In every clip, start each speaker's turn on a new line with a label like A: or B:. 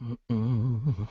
A: Mm.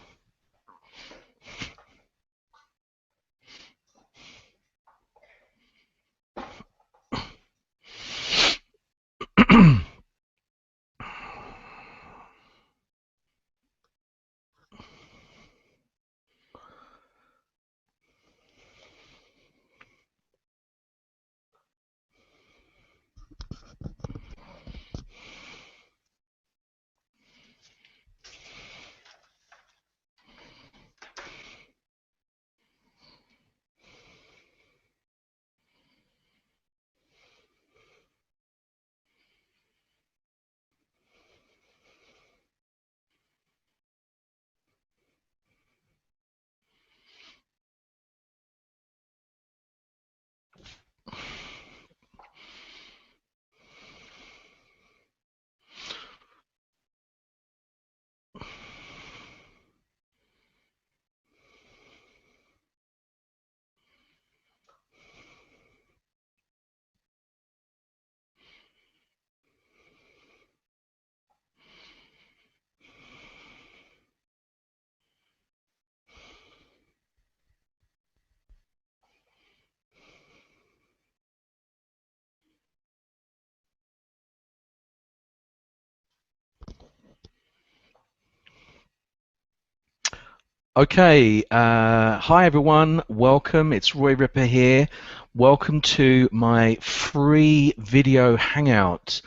A: Okay, hi everyone, welcome. It's Roy Ripper here. Welcome to my free video hangout.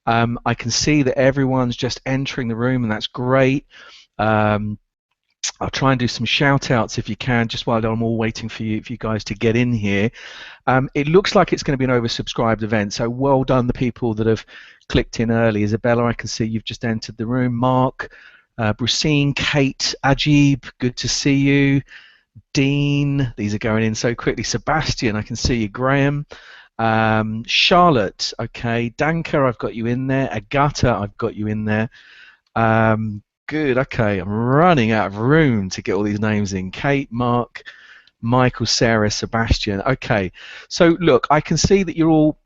A: I can see that everyone's just entering the room, and that's great. Um, I'll try and do some shout outs if you can, just while I'm all waiting for you guys to get in here. It looks like it's going to be an oversubscribed event, so well done the people that have clicked in early. Isabella, I can see you've just entered the room. Mark, Brucine, Kate, Ajib, good to see you. Dean, these are going in so quickly. Sebastian, I can see you. Graham, Charlotte, okay. Danka, I've got you in there. Agata, I've got you in there. Good, okay. I'm running out of room to get all these names in. Kate, Mark, Michael, Sarah, Sebastian. Okay, so look, I can see that you're all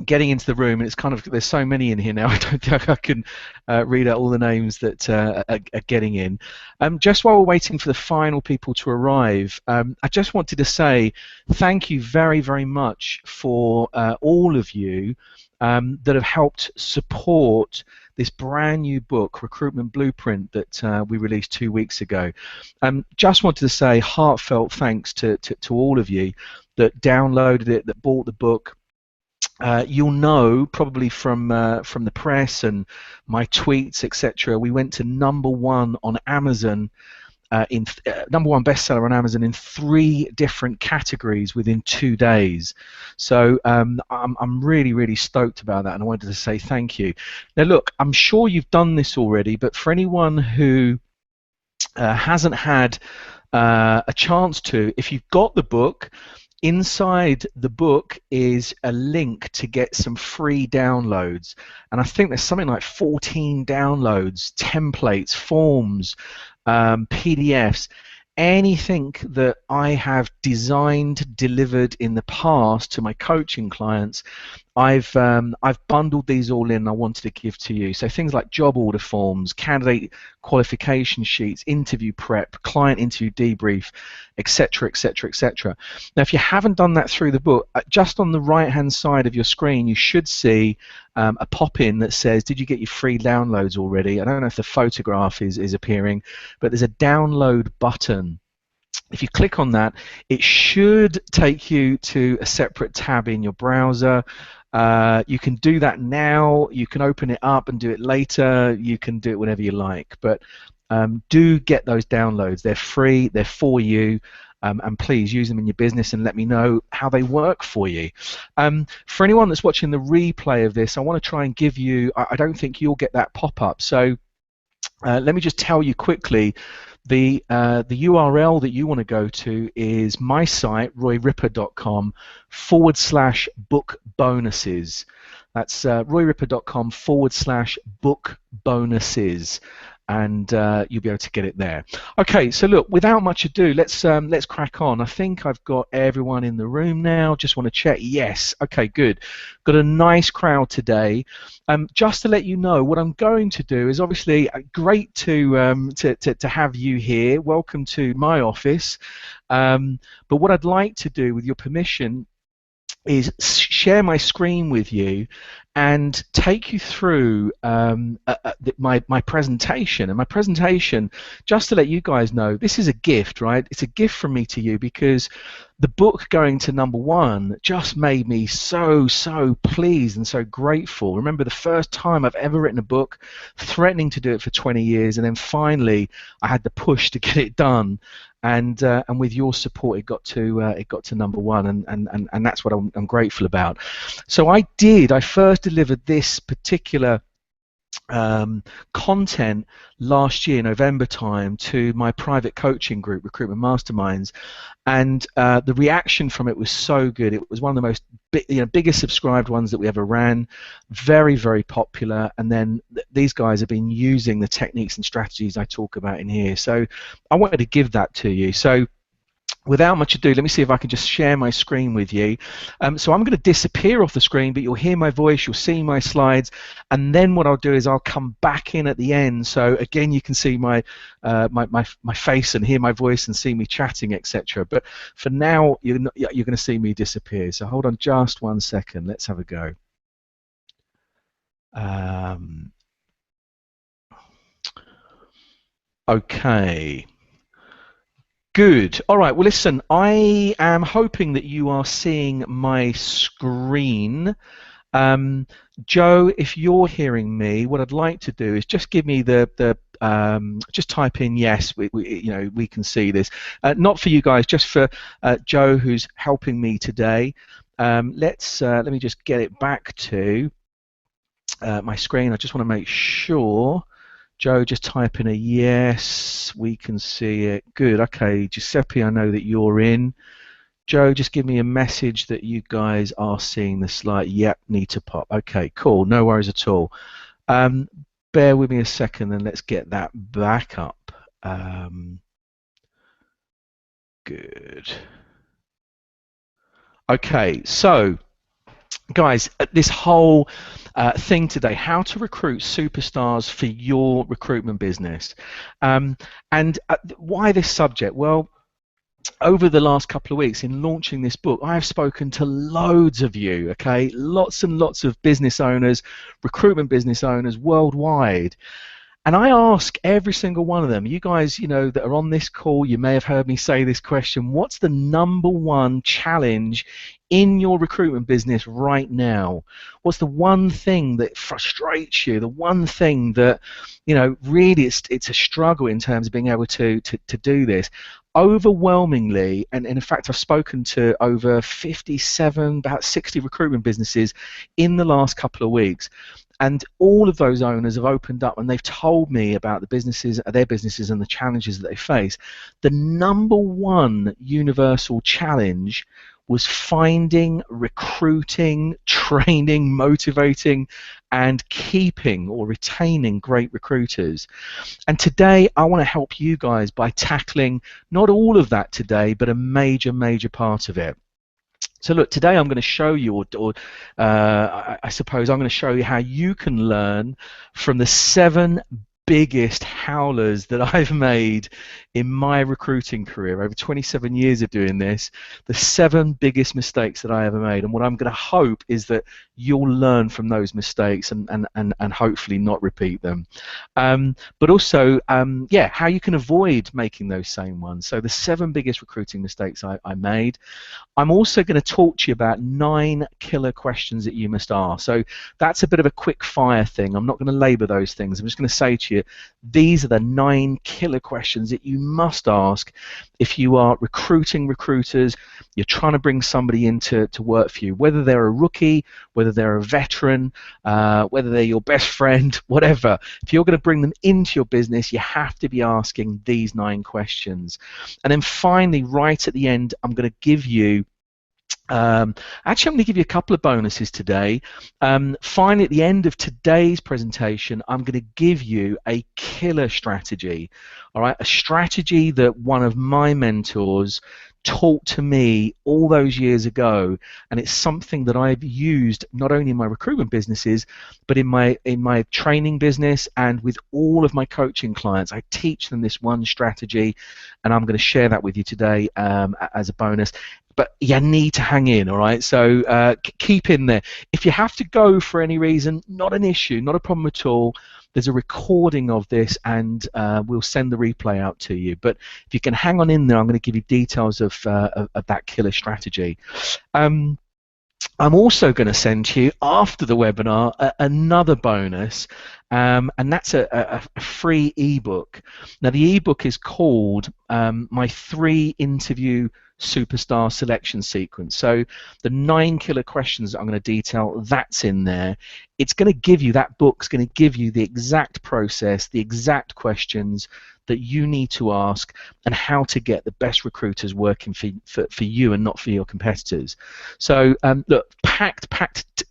A: getting into the room, and it's kind of, there's so many in here now, I don't think I can read out all the names that are getting in. Just while we're waiting for the final people to arrive, I just wanted to say thank you very, very much for all of you that have helped support this brand new book, Recruitment Blueprint, that we released 2 weeks ago. Just wanted to say heartfelt thanks to all of you that downloaded it, that bought the book. You'll know probably from the press and my tweets, etc. We went to #1 on Amazon, #1 bestseller on Amazon in 3 different categories within 2 days. So I'm really, really stoked about that, and I wanted to say thank you. Now, look, I'm sure you've done this already, but for anyone who hasn't had a chance to, if you've got the book, inside the book is a link to get some free downloads, and I think there's something like 14 downloads, templates, forms, PDFs, anything that I have designed, delivered in the past to my coaching clients. I've bundled these all in, and I wanted to give to you. So things like job order forms, candidate qualification sheets, interview prep, client interview debrief, etc., etc., etc. Now, if you haven't done that through the book, just on the right-hand side of your screen, you should see a pop-in that says, "Did you get your free downloads already?" I don't know if the photograph is appearing, but there's a download button. If you click on that, it should take you to a separate tab in your browser. You can do that now. You can open it up and do it later. You can do it whenever you like. But do get those downloads. They're free. They're for you. And please use them in your business and let me know how they work for you. For anyone that's watching the replay of this, I want to try and give you, I don't think you'll get that pop-up. So let me just tell you quickly, the URL that you want to go to is my site, royripper.com/book bonuses. That's royripper.com/book bonuses. and you'll be able to get it there. Okay, so look, without much ado, let's crack on. I think I've got everyone in the room now. Just want to check. Yes. Okay, good. Got a nice crowd today. Just to let you know, what I'm going to do is obviously great to have you here. Welcome to my office. But what I'd like to do, with your permission, is share my screen with you and take you through my presentation. And my presentation, just to let you guys know, this is a gift, right? It's a gift from me to you, because the book going to #1 just made me so pleased and so grateful. Remember, the first time I've ever written a book, threatening to do it for 20 years, and then finally I had the push to get it done. And with your support, it got to #1, and that's what I'm grateful about. So I first delivered this particular content last year, November time, to my private coaching group, Recruitment Masterminds, and the reaction from it was so good. It was one of the most biggest subscribed ones that we ever ran, very popular. And then these guys have been using the techniques and strategies I talk about in here, so I wanted to give that to you. So without much ado, let me see if I can just share my screen with you. So I'm going to disappear off the screen, but you'll hear my voice, you'll see my slides, and then what I'll do is I'll come back in at the end. So again, you can see my face and hear my voice and see me chatting, etc. But for now, you're going to see me disappear. So hold on just 1 second. Let's have a go. Okay. Good. All right. Well, listen, I am hoping that you are seeing my screen. Joe, if you're hearing me, what I'd like to do is just give me just type in yes. We can see this. Not for you guys, just for Joe, who's helping me today. Let me just get it back to my screen. I just want to make sure. Joe, just type in a yes. We can see it. Good. Okay, Giuseppe, I know that you're in. Joe, just give me a message that you guys are seeing the slide. Yep, need to pop. Okay, cool. No worries at all. Bear with me a second, and let's get that back up. Good. Okay, so guys, this whole thing today, how to recruit superstars for your recruitment business. And why this subject? Well, over the last couple of weeks in launching this book, I have spoken to loads of you, okay? Lots and lots of business owners, recruitment business owners worldwide. And I ask every single one of them, you guys, that are on this call, you may have heard me say this question: what's the #1 challenge in your recruitment business right now? What's the one thing that frustrates you? The one thing that, really it's a struggle in terms of being able to do this? Overwhelmingly, and in fact I've spoken to over 57, about 60 recruitment businesses in the last couple of weeks, and all of those owners have opened up and they've told me about their businesses and the challenges that they face. The #1 universal challenge was finding, recruiting, training, motivating, and keeping or retaining great recruiters. And today I want to help you guys by tackling not all of that today, but a major part of it. So look, today I'm going to show you, I suppose I'm going to show you how you can learn from the 7 biggest howlers that I've made in my recruiting career, over 27 years of doing this, the 7 biggest mistakes that I ever made. And what I'm going to hope is that you'll learn from those mistakes and hopefully not repeat them. But also, how you can avoid making those same ones. So the 7 biggest recruiting mistakes I made. I'm also going to talk to you about 9 killer questions that you must ask. So that's a bit of a quick fire thing. I'm not going to labor those things. I'm just going to say to you, these are the 9 killer questions that you must ask if you are recruiting recruiters, you're trying to bring somebody in to work for you, whether they're a rookie, whether they're a veteran, whether they're your best friend, whatever. If you're going to bring them into your business, you have to be asking these 9 questions. And then finally, right at the end, I'm going to give you Actually, I'm going to give you a couple of bonuses today. Finally, at the end of today's presentation, I'm going to give you a killer strategy. All right, a strategy that one of my mentors taught to me all those years ago, and it's something that I've used not only in my recruitment businesses, but in my training business and with all of my coaching clients. I teach them this one strategy, and I'm going to share that with you today as a bonus. But you need to hang in, all right? So keep in there. If you have to go for any reason, not an issue, not a problem at all. There's a recording of this, and we'll send the replay out to you. But if you can hang on in there, I'm going to give you details of that killer strategy. I'm also going to send to you after the webinar another bonus, and that's a free ebook. Now the ebook is called My 3 Interview Superstar Selection Sequence. So the 9 killer questions that I'm going to detail, that's in there. It's going to give you, that book's going to give you the exact process, the exact questions that you need to ask, and how to get the best recruiters working for you and not for your competitors. So look, packed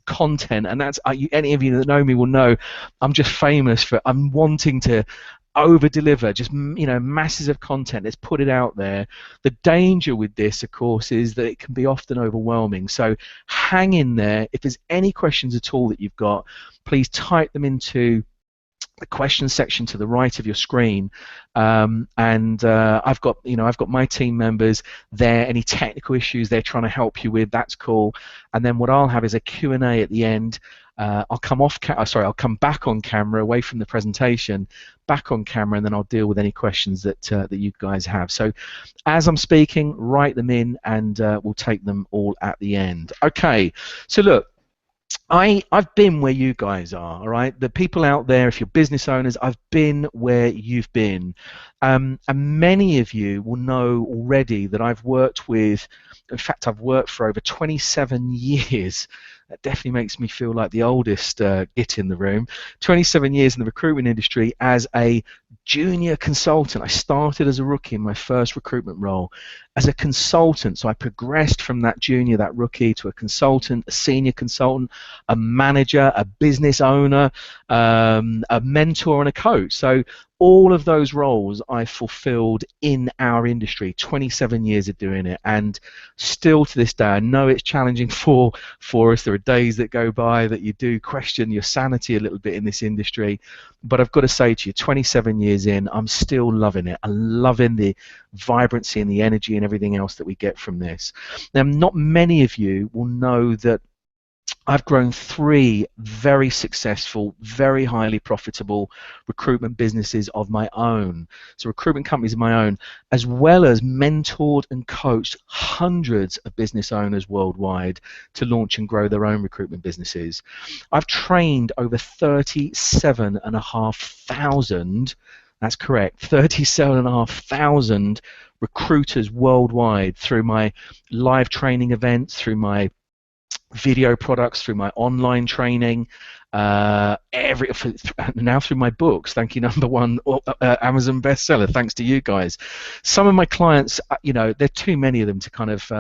A: content, and that's any of you that know me will know I'm just famous for wanting to over deliver, just masses of content. Let's put it out there. The danger with this, of course, is that it can be often overwhelming. So hang in there. If there's any questions at all that you've got, please type them into the questions section to the right of your screen, and I've got my team members there. Any technical issues they're trying to help you with, that's cool. And then what I'll have is a Q&A at the end. I'll come back on camera, away from the presentation, back on camera, and then I'll deal with any questions that you guys have. So as I'm speaking, write them in, and we'll take them all at the end. Okay, so look, I've been where you guys are, all right? The people out there, if you're business owners, I've been where you've been. And many of you will know already that I've worked with, in fact, I've worked for over 27 years. That definitely makes me feel like the oldest git in the room. 27 years in the recruitment industry as a junior consultant. I started as a rookie in my first recruitment role as a consultant. So I progressed from that junior, that rookie, to a consultant, a senior consultant, a manager, a business owner, a mentor, and a coach. So all of those roles I fulfilled in our industry, 27 years of doing it, and still to this day, I know it's challenging for us. There are days that go by that you do question your sanity a little bit in this industry, but I've got to say to you, 27 years in, I'm still loving it. I'm loving the vibrancy and the energy and everything else that we get from this. Now, not many of you will know that I've grown 3 very successful, very highly profitable recruitment businesses of my own. So recruitment companies of my own, as well as mentored and coached hundreds of business owners worldwide to launch and grow their own recruitment businesses. I've trained over 37,500, that's correct, 37,500 recruiters worldwide through my live training events, through my video products, through my online training, now through my books. Thank you, #1 Amazon bestseller, thanks to you guys. Some of my clients, there are too many of them to kind of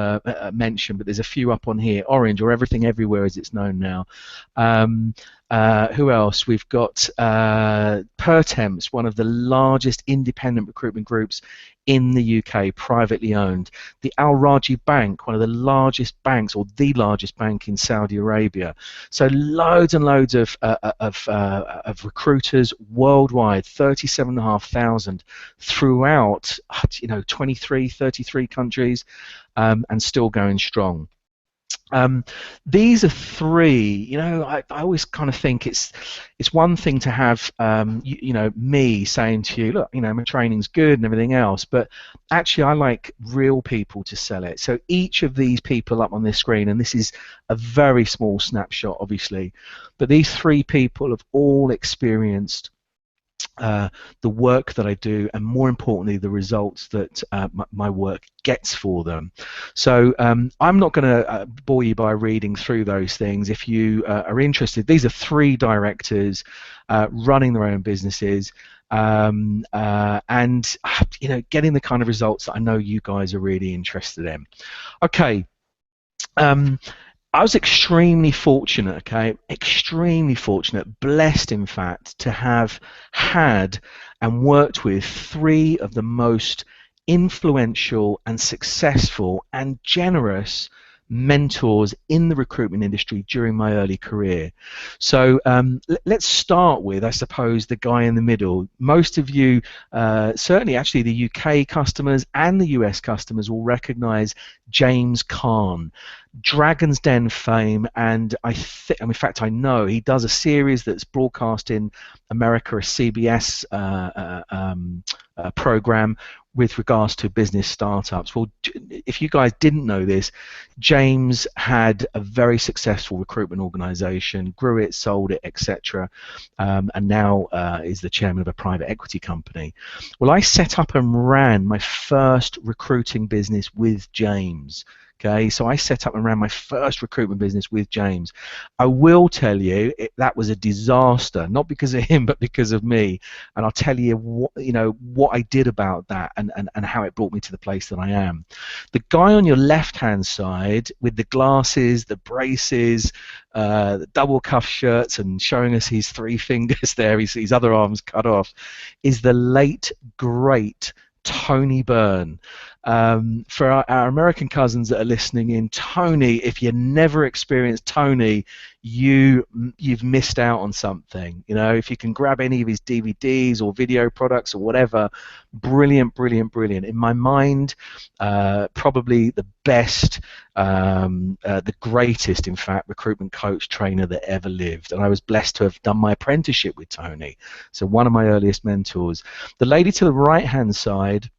A: mention, but there's a few up on here. Orange, or Everything Everywhere as it's known now. Who else? We've got Pertemps, one of the largest independent recruitment groups in the UK, privately owned. The Al Rajhi Bank, one of the largest banks, or the largest bank in Saudi Arabia. So loads and loads of recruiters worldwide, 37,500 throughout 23, 33 countries, and still going strong. These are 3. I always kind of think it's one thing to have me saying to you, look, my training's good and everything else, but actually I like real people to sell it. So each of these people up on this screen, and this is a very small snapshot obviously, but these 3 people have all experienced the work that I do, and more importantly the results that my work gets for them. So I'm not going to bore you by reading through those things. If you are interested, these are 3 directors running their own businesses, and getting the kind of results that I know you guys are really interested in. Okay, Um, I was extremely fortunate, okay, extremely fortunate, blessed in fact, to have had and worked with three of the most influential and successful and generous mentors in the recruitment industry during my early career. So let's start with, I suppose, the guy in the middle. Most of you, certainly actually the UK customers and the US customers, will recognize James Caan. Dragon's Den fame, and in fact, I know he does a series that's broadcast in America, a CBS program with regards to business startups. Well, if you guys didn't know this, James had a very successful recruitment organization, grew it, sold it, etc., and now is the chairman of a private equity company. Well, I set up and ran my first recruiting business with James. Okay, so I set up and ran my first recruitment business with James. I will tell you that was a disaster, not because of him, but because of me. And I'll tell you what I did about that, and how it brought me to the place that I am. The guy on your left-hand side with the glasses, the braces, the double cuff shirts, and showing us his three fingers there, his other arms cut off, is the late great Tony Byrne. For our American cousins that are listening in, Tony, if you never experienced Tony, you've missed out on something. You know, if you can grab any of his DVDs or video products or whatever, brilliant, brilliant, brilliant. In my mind, probably the best, the greatest, in fact, recruitment coach trainer that ever lived. And I was blessed to have done my apprenticeship with Tony. So one of my earliest mentors. The lady to the right-hand side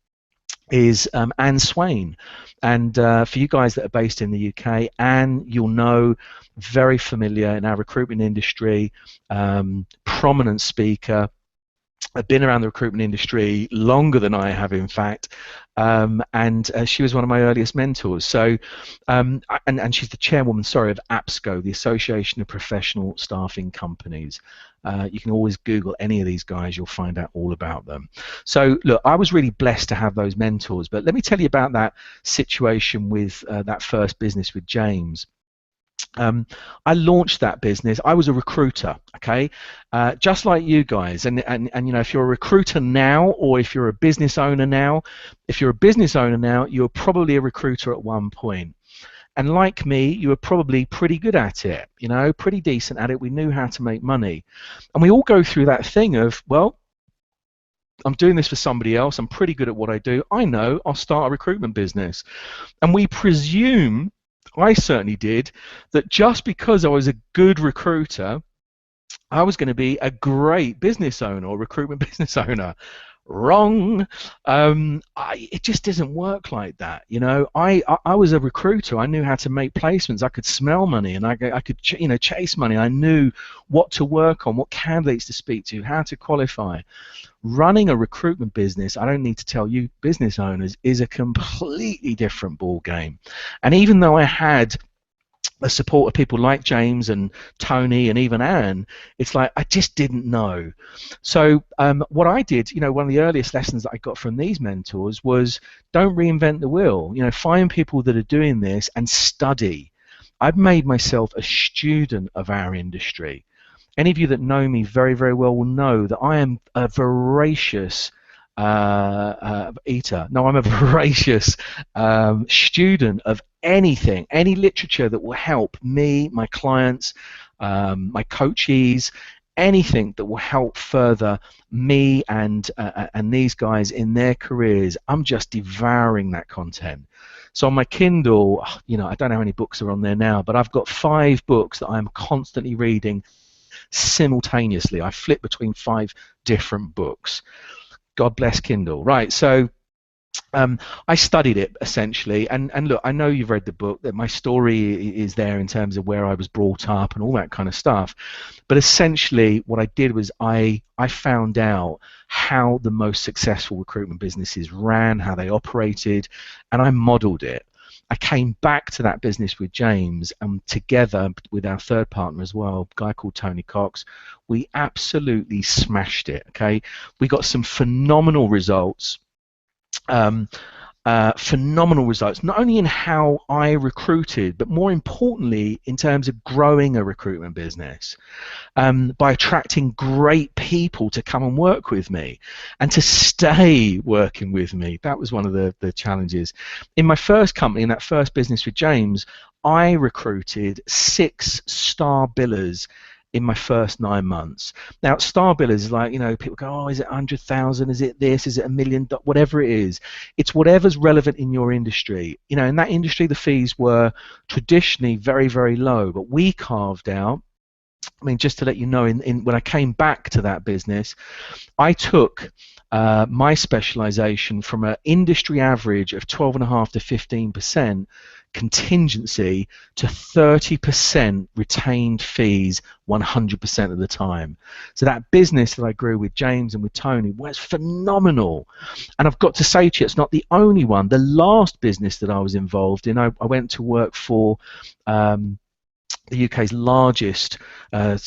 A: is Anne Swain, and for you guys that are based in the UK, Anne, you'll know, very familiar in our recruitment industry, prominent speaker. I've been around the recruitment industry longer than I have, in fact, and she was one of my earliest mentors. So, and she's the chairwoman, sorry, of APSCO, the Association of Professional Staffing Companies. You can always Google any of these guys, you'll find out all about them. So, look, I was really blessed to have those mentors, but let me tell you about that situation with that first business with James. I launched that business. I was a recruiter, okay, just like you guys. And you know, if you're a recruiter now, or if you're a business owner now, if you're a business owner now, you're probably a recruiter at one point. And like me, you were probably pretty good at it, you know, pretty decent at it. We knew how to make money. And we all go through that thing of, well, I'm doing this for somebody else. I'm pretty good at what I do. I know, I'll start a recruitment business. And we presume, I certainly did, that just because I was a good recruiter, I was going to be a great business owner or recruitment business owner. Wrong. It just doesn't work like that. You know, I was a recruiter. I knew how to make placements. I could smell money, and I could chase money. I knew what to work on, what candidates to speak to, how to qualify. Running a recruitment business, I don't need to tell you, business owners, is a completely different ball game. And even though I had the support of people like James and Tony and even Anne, it's like I just didn't know. So what I did, you know, one of the earliest lessons that I got from these mentors was, don't reinvent the wheel. You know, find people that are doing this and study. I've made myself a student of our industry. Any of you that know me very, very well will know that I am a voracious eater. No, I'm a voracious student of anything, any literature that will help me, my clients, my coachees, anything that will help further me and these guys in their careers. I'm just devouring that content. So on my Kindle, you know, I don't know how many books are on there now, but I've got 5 books that I'm constantly reading simultaneously. I flip between 5 different books. God bless Kindle. Right, so I studied it essentially, and look, I know you've read the book, that my story is there in terms of where I was brought up and all that kind of stuff, but essentially what I did was I found out how the most successful recruitment businesses ran, how they operated, and I modeled it. I came back to that business with James, and together with our third partner as well, a guy called Tony Cox, we absolutely smashed it. Okay, we got some phenomenal results. phenomenal results, not only in how I recruited, but more importantly, in terms of growing a recruitment business, by attracting great people to come and work with me and to stay working with me. That was one of the challenges. In my first company, in that first business with James, I recruited 6 star billers in my first 9 months. Now, star billers is like, people go, oh, is it 100,000? Is it this? Is it $1 million? Whatever it is. It's whatever's relevant in your industry. In that industry, the fees were traditionally very, very low, but we carved out, just to let you know, when I came back to that business, I took my specialization from an industry average of 12.5 to 15% contingency to 30% retained fees 100% of the time. So that business that I grew with James and with Tony was phenomenal. And I've got to say to you, it's not the only one. The last business that I was involved in, I went to work for the UK's largest, UK's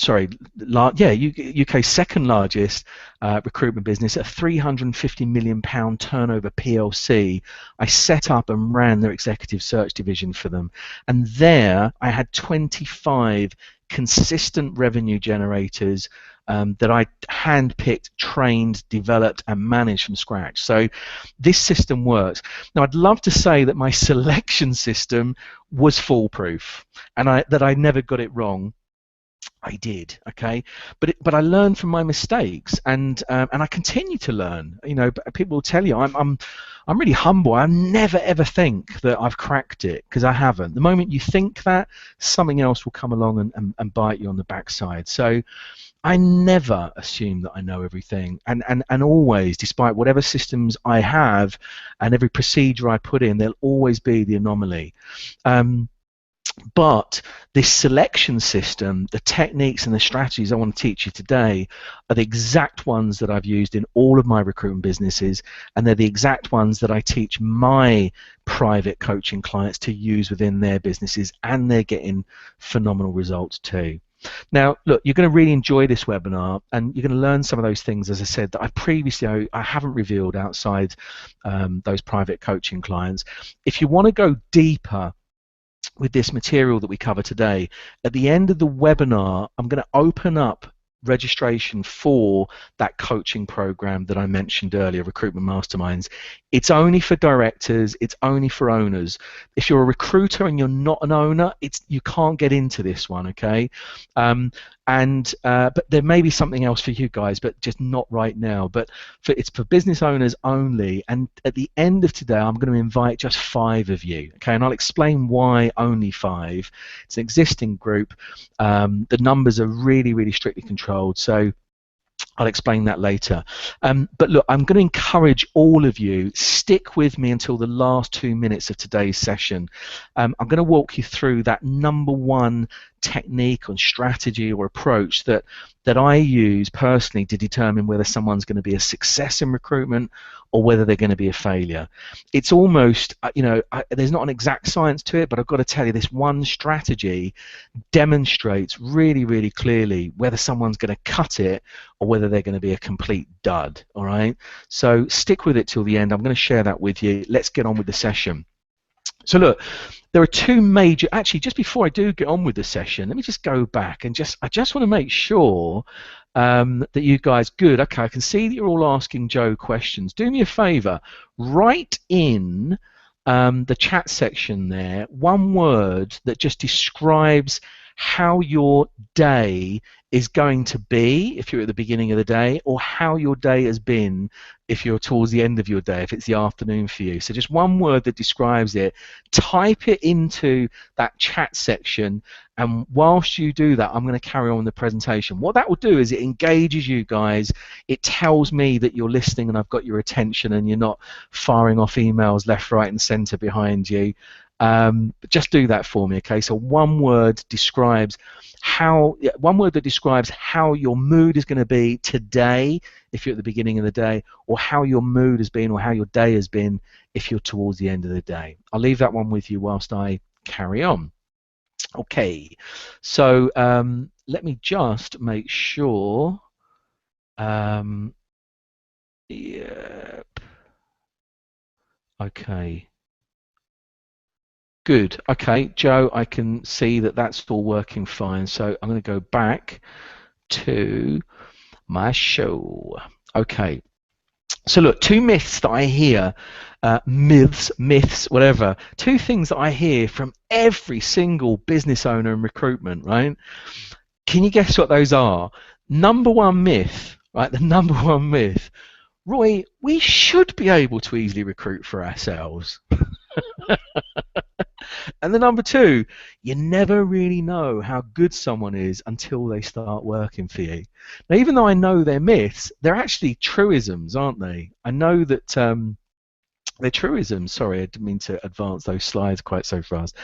A: second largest recruitment business, a £350 million turnover PLC. I set up and ran their executive search division for them, and there I had 25 consistent revenue generators that I handpicked, trained, developed, and managed from scratch. So this system works. Now, I'd love to say that my selection system was foolproof and that I never got it wrong. I did, okay, but I learned from my mistakes, and I continue to learn. People will tell you I'm really humble. I never ever think that I've cracked it, because I haven't. The moment you think that, something else will come along and bite you on the backside. So I never assume that I know everything, and always, despite whatever systems I have and every procedure I put in, there'll always be the anomaly. But this selection system, the techniques and the strategies I want to teach you today, are the exact ones that I've used in all of my recruitment businesses, and they're the exact ones that I teach my private coaching clients to use within their businesses, and they're getting phenomenal results too. Now, look, you're going to really enjoy this webinar, and you're going to learn some of those things, as I said, that I haven't revealed outside those private coaching clients. If you want to go deeper with this material that we cover today, at the end of the webinar, I'm going to open up registration for that coaching program that I mentioned earlier, Recruitment Masterminds. It's only for directors, it's only for owners. If you're a recruiter and you're not an owner, you can't get into this one, okay? But there may be something else for you guys, but just not right now. But it's for business owners only, and at the end of today, I'm going to invite just 5 of you, okay? And I'll explain why only 5. It's an existing group. The numbers are really, really strictly controlled, so I'll explain that later. But look, I'm going to encourage all of you, stick with me until the last 2 minutes of today's session. I'm going to walk you through that number 1 technique or strategy or approach that I use personally to determine whether someone's going to be a success in recruitment or whether they're going to be a failure. It's almost, there's not an exact science to it, but I've got to tell you, this one strategy demonstrates really, really clearly whether someone's going to cut it or whether they're going to be a complete dud, all right? So stick with it till the end. I'm going to share that with you. Let's get on with the session. So look, there are 2 major, actually, just before I do get on with the session, let me just go back and I just want to make sure that you guys, good, okay, I can see that you're all asking Joe questions. Do me a favor, write in the chat section there 1 word that just describes how your day is going to be if you're at the beginning of the day, or how your day has been if you're towards the end of your day, if it's the afternoon for you. So just 1 word that describes it. Type it into that chat section, and whilst you do that, I'm going to carry on with the presentation. What that will do is it engages you guys. It tells me that you're listening and I've got your attention and you're not firing off emails left, right, and centre behind you. But just do that for me, okay? So 1 word describes how your mood is going to be today if you're at the beginning of the day, or how your mood has been or how your day has been if you're towards the end of the day. I'll leave that one with you whilst I carry on. Okay, so let me just make sure. Yep. Okay. Good. Okay, Joe, I can see that that's all working fine. So I'm going to go back to my show. Okay. So look, two myths that I hear, myths, whatever. Two things that I hear from every single business owner in recruitment, right? Can you guess what those are? Number one myth, right? The number one myth. Roy, we should be able to easily recruit for ourselves. And the number two, you never really know how good someone is until they start working for you. Now, even though I know they're myths, they're actually truisms, aren't they? I know that they're truisms. Sorry, I didn't mean to advance those slides quite so fast.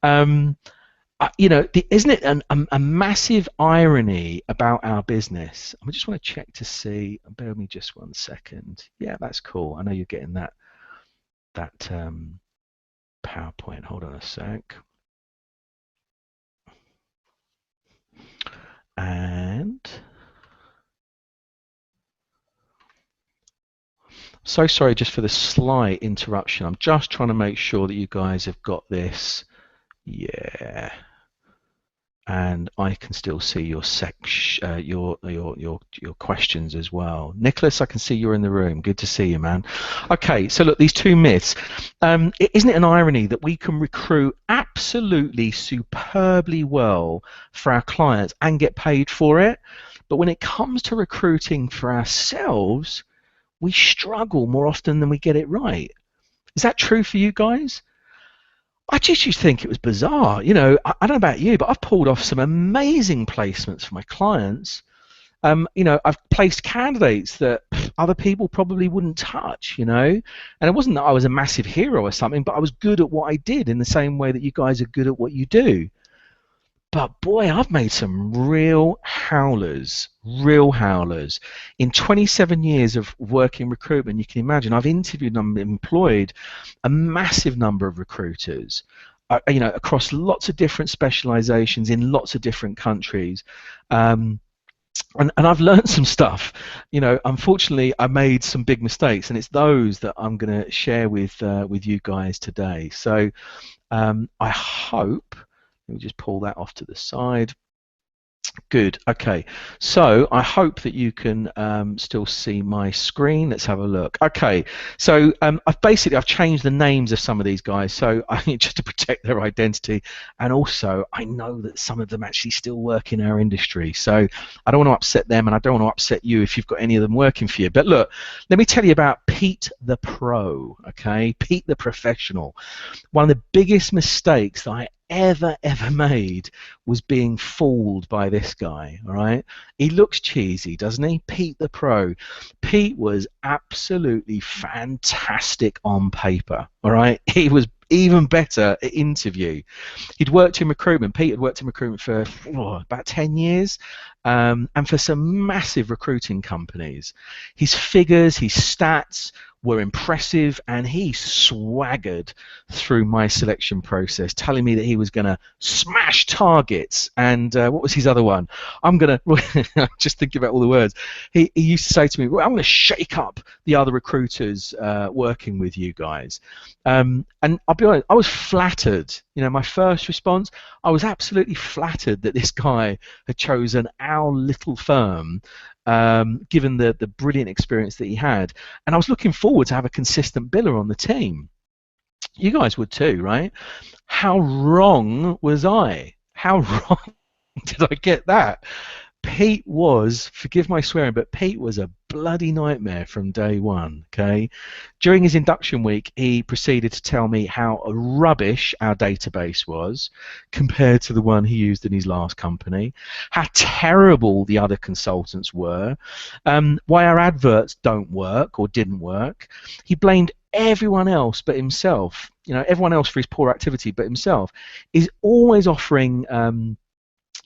A: You know, isn't it a massive irony about our business? I just want to check to see. Bear with me just 1 second. Yeah, that's cool. I know you're getting that PowerPoint. Hold on a sec. And so sorry just for the slight interruption. I'm just trying to make sure that you guys have got this. Yeah. And I can still see your your questions as well. Nicholas, I can see you're in the room. Good to see you, man. Okay, so look, these two myths. Isn't it an irony that we can recruit absolutely superbly well for our clients and get paid for it, but when it comes to recruiting for ourselves, we struggle more often than we get it right? Is that true for you guys? I just used to think it was bizarre. You know, I don't know about you, but I've pulled off some amazing placements for my clients. You know, I've placed candidates that other people probably wouldn't touch, you know. And it wasn't that I was a massive hero or something, but I was good at what I did in the same way that you guys are good at what you do. But boy, I've made some real howlers, real howlers. In 27 years of working recruitment, you can imagine I've interviewed and employed a massive number of recruiters, you know, across lots of different specializations in lots of different countries. And I've learned some stuff. You know, unfortunately, I made some big mistakes, and it's those that I'm going to share with you guys today. So I hope. Let me just pull that off to the side. Good. Okay. So I hope that you can still see my screen. Let's have a look. Okay. So I've changed the names of some of these guys. So I just to protect their identity, and also I know that some of them actually still work in our industry. So I don't want to upset them, and I don't want to upset you if you've got any of them working for you. But look, let me tell you about Pete the Pro. Okay, Pete the Professional. One of the biggest mistakes that I ever made was being fooled by this guy. All right, he looks cheesy, doesn't he? Pete the Pro. Pete was absolutely fantastic on paper. All right, he was even better at interview. He'd worked in recruitment. Pete had worked in recruitment for about 10 years, and for some massive recruiting companies. His figures, his stats were impressive, and he swaggered through my selection process, telling me that he was going to smash targets. And what was his other one? I'm going to just think about all the words. He used to say to me, well, I'm going to shake up the other recruiters working with you guys. And I'll be honest, I was flattered. You know, my first response, I was absolutely flattered that this guy had chosen our little firm, given the brilliant experience that he had. And I was looking forward to have a consistent biller on the team. You guys would too, right? How wrong was I? How wrong did I get that? Pete was, forgive my swearing, but Pete was a bloody nightmare from day one, okay? During his induction week, he proceeded to tell me how rubbish our database was compared to the one he used in his last company, how terrible the other consultants were, why our adverts don't work or didn't work. He blamed everyone else but himself, you know, everyone else for his poor activity but himself. He's always offering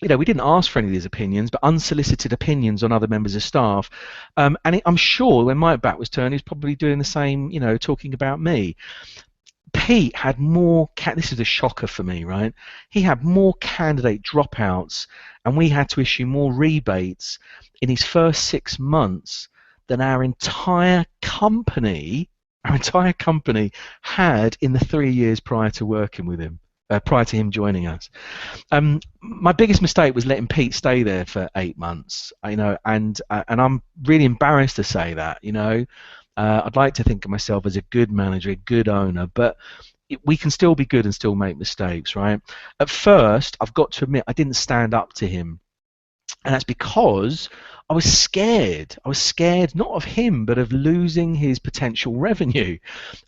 A: you know, we didn't ask for any of these opinions, but unsolicited opinions on other members of staff. And I'm sure when my back was turned, he was probably doing the same, you know, talking about me. Pete had more, this is a shocker for me, right? He had more candidate dropouts, and we had to issue more rebates in his first 6 months than our entire company our entire company had in the 3 years prior to working with him, prior to him joining us. My biggest mistake was letting Pete stay there for 8 months, and I'm really embarrassed to say that. I'd like to think of myself as a good manager, a good owner, but we can still be good and still make mistakes, right? At first, I've got to admit, I didn't stand up to him. And that's because I was scared. I was scared not of him, but of losing his potential revenue.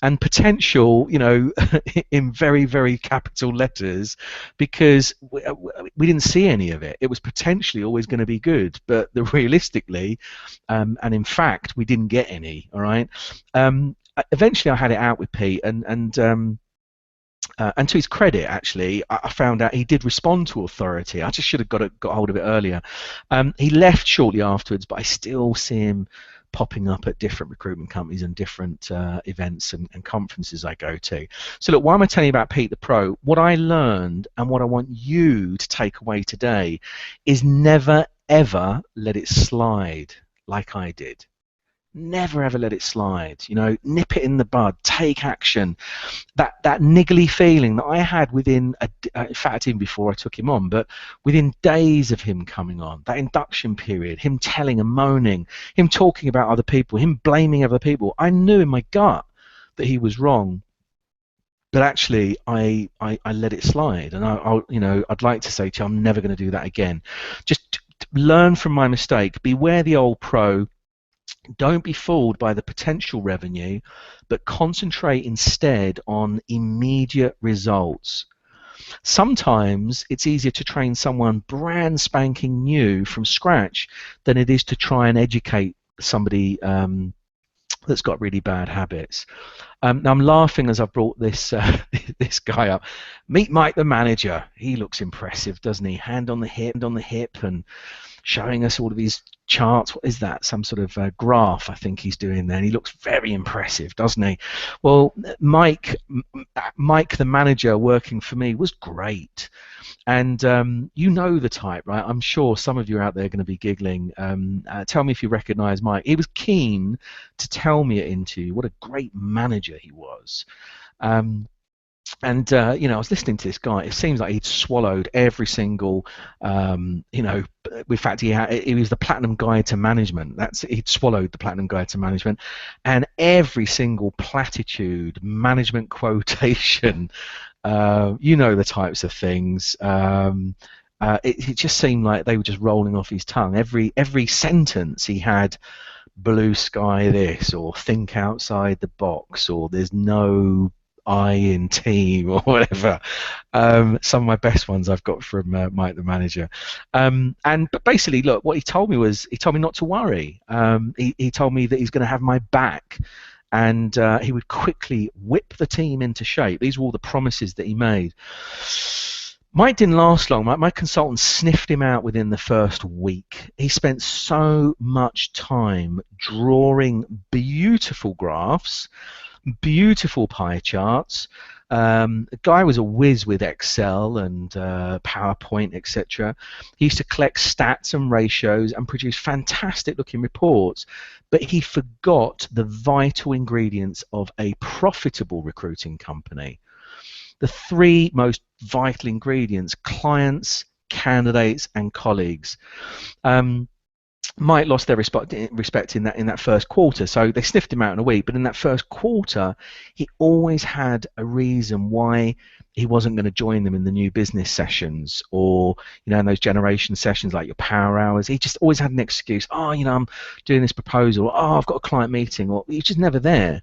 A: And potential, in very, very capital letters, because we didn't see any of it. It was potentially always going to be good, but realistically, and in fact, we didn't get any. All right. Eventually, I had it out with Pete, and to his credit, actually, I found out he did respond to authority. I just should have got hold of it earlier. He left shortly afterwards, but I still see him popping up at different recruitment companies and different events and conferences I go to. So look, why am I telling you about Pete the Pro? What I learned and what I want you to take away today is never, ever let it slide like I did. Never ever let it slide. Nip it in the bud, take action. That niggly feeling that I had within in fact, even before I took him on, but within days of him coming on, that induction period, him telling and moaning, him talking about other people, him blaming other people, I knew in my gut that he was wrong. But actually, I let it slide, and I'd like to say to you, I'm never going to do that again. Just learn from my mistake. Beware the old pro. Don't be fooled by the potential revenue, but concentrate instead on immediate results. Sometimes it's easier to train someone brand spanking new from scratch than it is to try and educate somebody that's got really bad habits. Now I'm laughing as I've brought this this guy up. Meet Mike the manager. He looks impressive, doesn't he? Hand on the hip, and showing us all of these charts. What is that? Some sort of graph, I think he's doing there. And he looks very impressive, doesn't he? Well, Mike the manager working for me was great. And you know the type, right? I'm sure some of you out there are going to be giggling. Tell me if you recognize Mike. He was keen to tell me at interview what a great manager he was. And I was listening to this guy. It seems like he'd swallowed every single, in fact, he was the Platinum Guide to Management. He'd swallowed the Platinum Guide to Management, and every single platitude, management quotation, the types of things. It just seemed like they were just rolling off his tongue. Every sentence he had, blue sky this, or think outside the box, or there's no I in team, or whatever. Some of my best ones I've got from Mike the manager. But basically, look, what he told me was, he told me not to worry. He told me that he's going to have my back, and he would quickly whip the team into shape. These were all the promises that he made. Mike didn't last long. My consultant sniffed him out within the first week. He spent so much time drawing beautiful graphs, beautiful pie charts. The guy was a whiz with Excel and PowerPoint, etc. He used to collect stats and ratios and produce fantastic looking reports, but he forgot the vital ingredients of a profitable recruiting company. The three most vital ingredients: clients, candidates, and colleagues. Mike lost their respect in that first quarter, so they sniffed him out in a week. But in that first quarter, he always had a reason why he wasn't going to join them in the new business sessions, or in those generation sessions like your power hours. He just always had an excuse. I'm doing this proposal. I've got a client meeting, or he's just never there.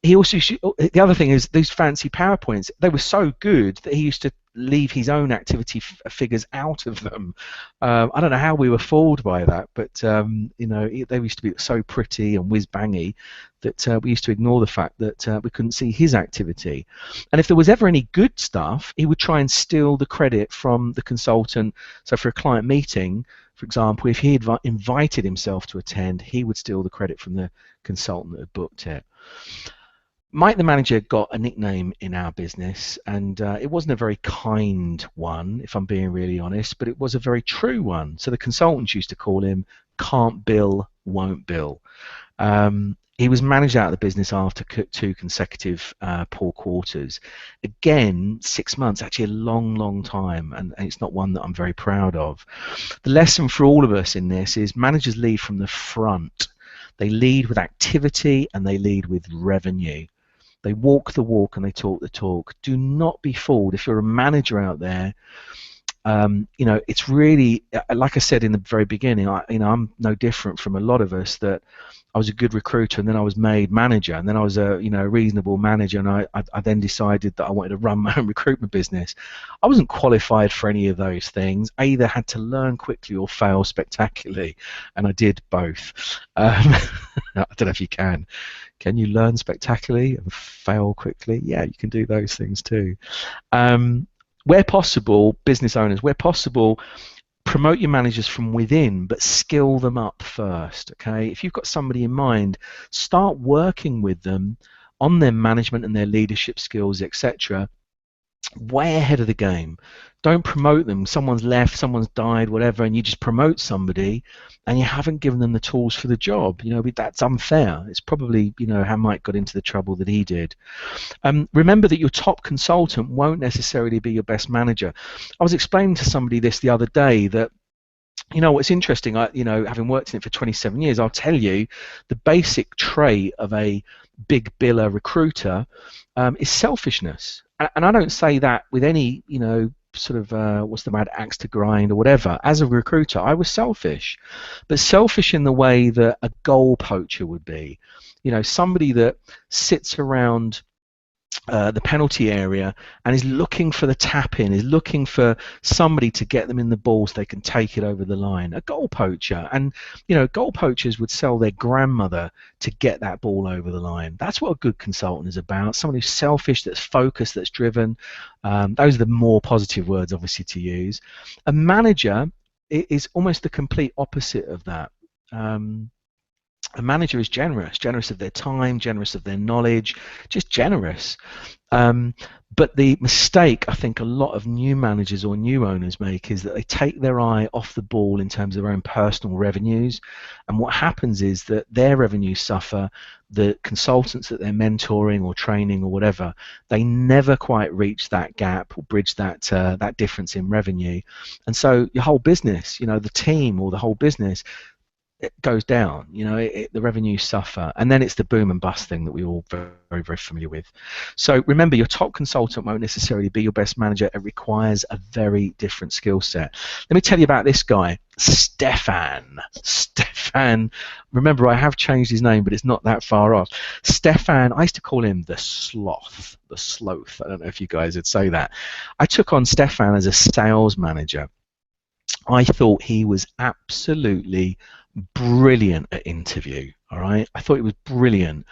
A: He also, the other thing is, these fancy PowerPoints, they were so good that he used to leave his own activity figures out of them. I don't know how we were fooled by that, but they used to be so pretty and whiz-bangy that we used to ignore the fact that we couldn't see his activity. And if there was ever any good stuff, he would try and steal the credit from the consultant. So for a client meeting, for example, if he had invited himself to attend, he would steal the credit from the consultant that had booked it. Mike the manager got a nickname in our business, and it wasn't a very kind one, if I'm being really honest, but it was a very true one. So the consultants used to call him "Can't Bill, Won't Bill." He was managed out of the business after 2 consecutive poor quarters. Again, 6 months, actually a long, long time, and it's not one that I'm very proud of. The lesson for all of us in this is managers lead from the front. They lead with activity and they lead with revenue. They walk the walk and they talk the talk. Do not be fooled. If you're a manager out there, it's really, like I said in the very beginning, I'm no different from a lot of us, that I was a good recruiter and then I was made manager, and then I was a reasonable manager, and I then decided that I wanted to run my own recruitment business. I wasn't qualified for any of those things. I either had to learn quickly or fail spectacularly, and I did both. I don't know if you can. Can you learn spectacularly and fail quickly? Yeah, you can do those things too. Where possible, business owners, where possible, promote your managers from within, but skill them up first. Okay, if you've got somebody in mind, start working with them on their management and their leadership skills, etc. Way ahead of the game. Don't promote them. Someone's left, someone's died, whatever, and you just promote somebody and you haven't given them the tools for the job. That's unfair. It's probably, how Mike got into the trouble that he did. Remember that your top consultant won't necessarily be your best manager. I was explaining to somebody this the other day that, what's interesting, having worked in it for 27 years, I'll tell you the basic trait of a big biller recruiter is selfishness. And I don't say that with any, sort of, what's the word, axe to grind or whatever. As a recruiter, I was selfish, but selfish in the way that a goal poacher would be. Somebody that sits around the penalty area and is looking for the tap in, is looking for somebody to get them in the ball so they can take it over the line. A goal poacher. And goal poachers would sell their grandmother to get that ball over the line. That's what a good consultant is about. Someone who's selfish, that's focused, that's driven. Those are the more positive words obviously to use. A manager is almost the complete opposite of that. A manager is generous of their time, generous of their knowledge, just generous. But the mistake I think a lot of new managers or new owners make is that they take their eye off the ball in terms of their own personal revenues, and what happens is that their revenues suffer. The consultants that they're mentoring or training or whatever, they never quite reach that gap or bridge that difference in revenue, and so your whole business, the team or the whole business, it goes down. The revenues suffer, and then it's the boom and bust thing that we're all very, very, very familiar with. So remember, your top consultant won't necessarily be your best manager. It requires a very different skill set. Let me tell you about this guy, Stefan. Remember, I have changed his name, but it's not that far off. Stefan, I used to call him the Sloth, the Sloth. I don't know if you guys would say that. I took on Stefan as a sales manager. I thought he was absolutely brilliant at interview. All right, I thought he was brilliant.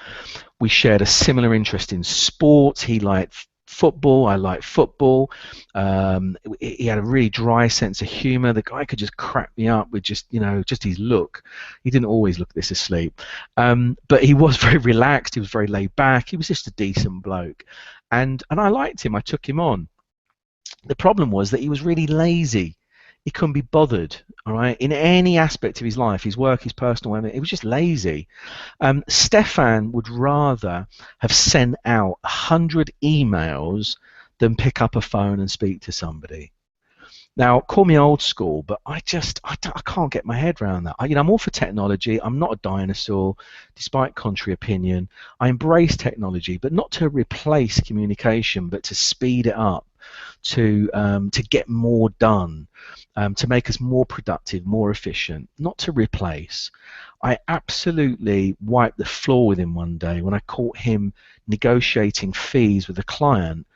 A: We shared a similar interest in sports. He liked football. I liked football. He had a really dry sense of humor. The guy could just crack me up with just his look. He didn't always look this asleep, but he was very relaxed. He was very laid back. He was just a decent bloke, and I liked him. I took him on. The problem was that he was really lazy. He couldn't be bothered, all right, in any aspect of his life, his work, his personal life. He was just lazy. Stefan would rather have sent out 100 emails than pick up a phone and speak to somebody. Now, call me old school, but I can't get my head around that. I'm all for technology. I'm not a dinosaur, despite contrary opinion. I embrace technology, but not to replace communication, but to speed it up, to get more done, to make us more productive, more efficient, not to replace. I absolutely wiped the floor with him one day when I caught him negotiating fees with a client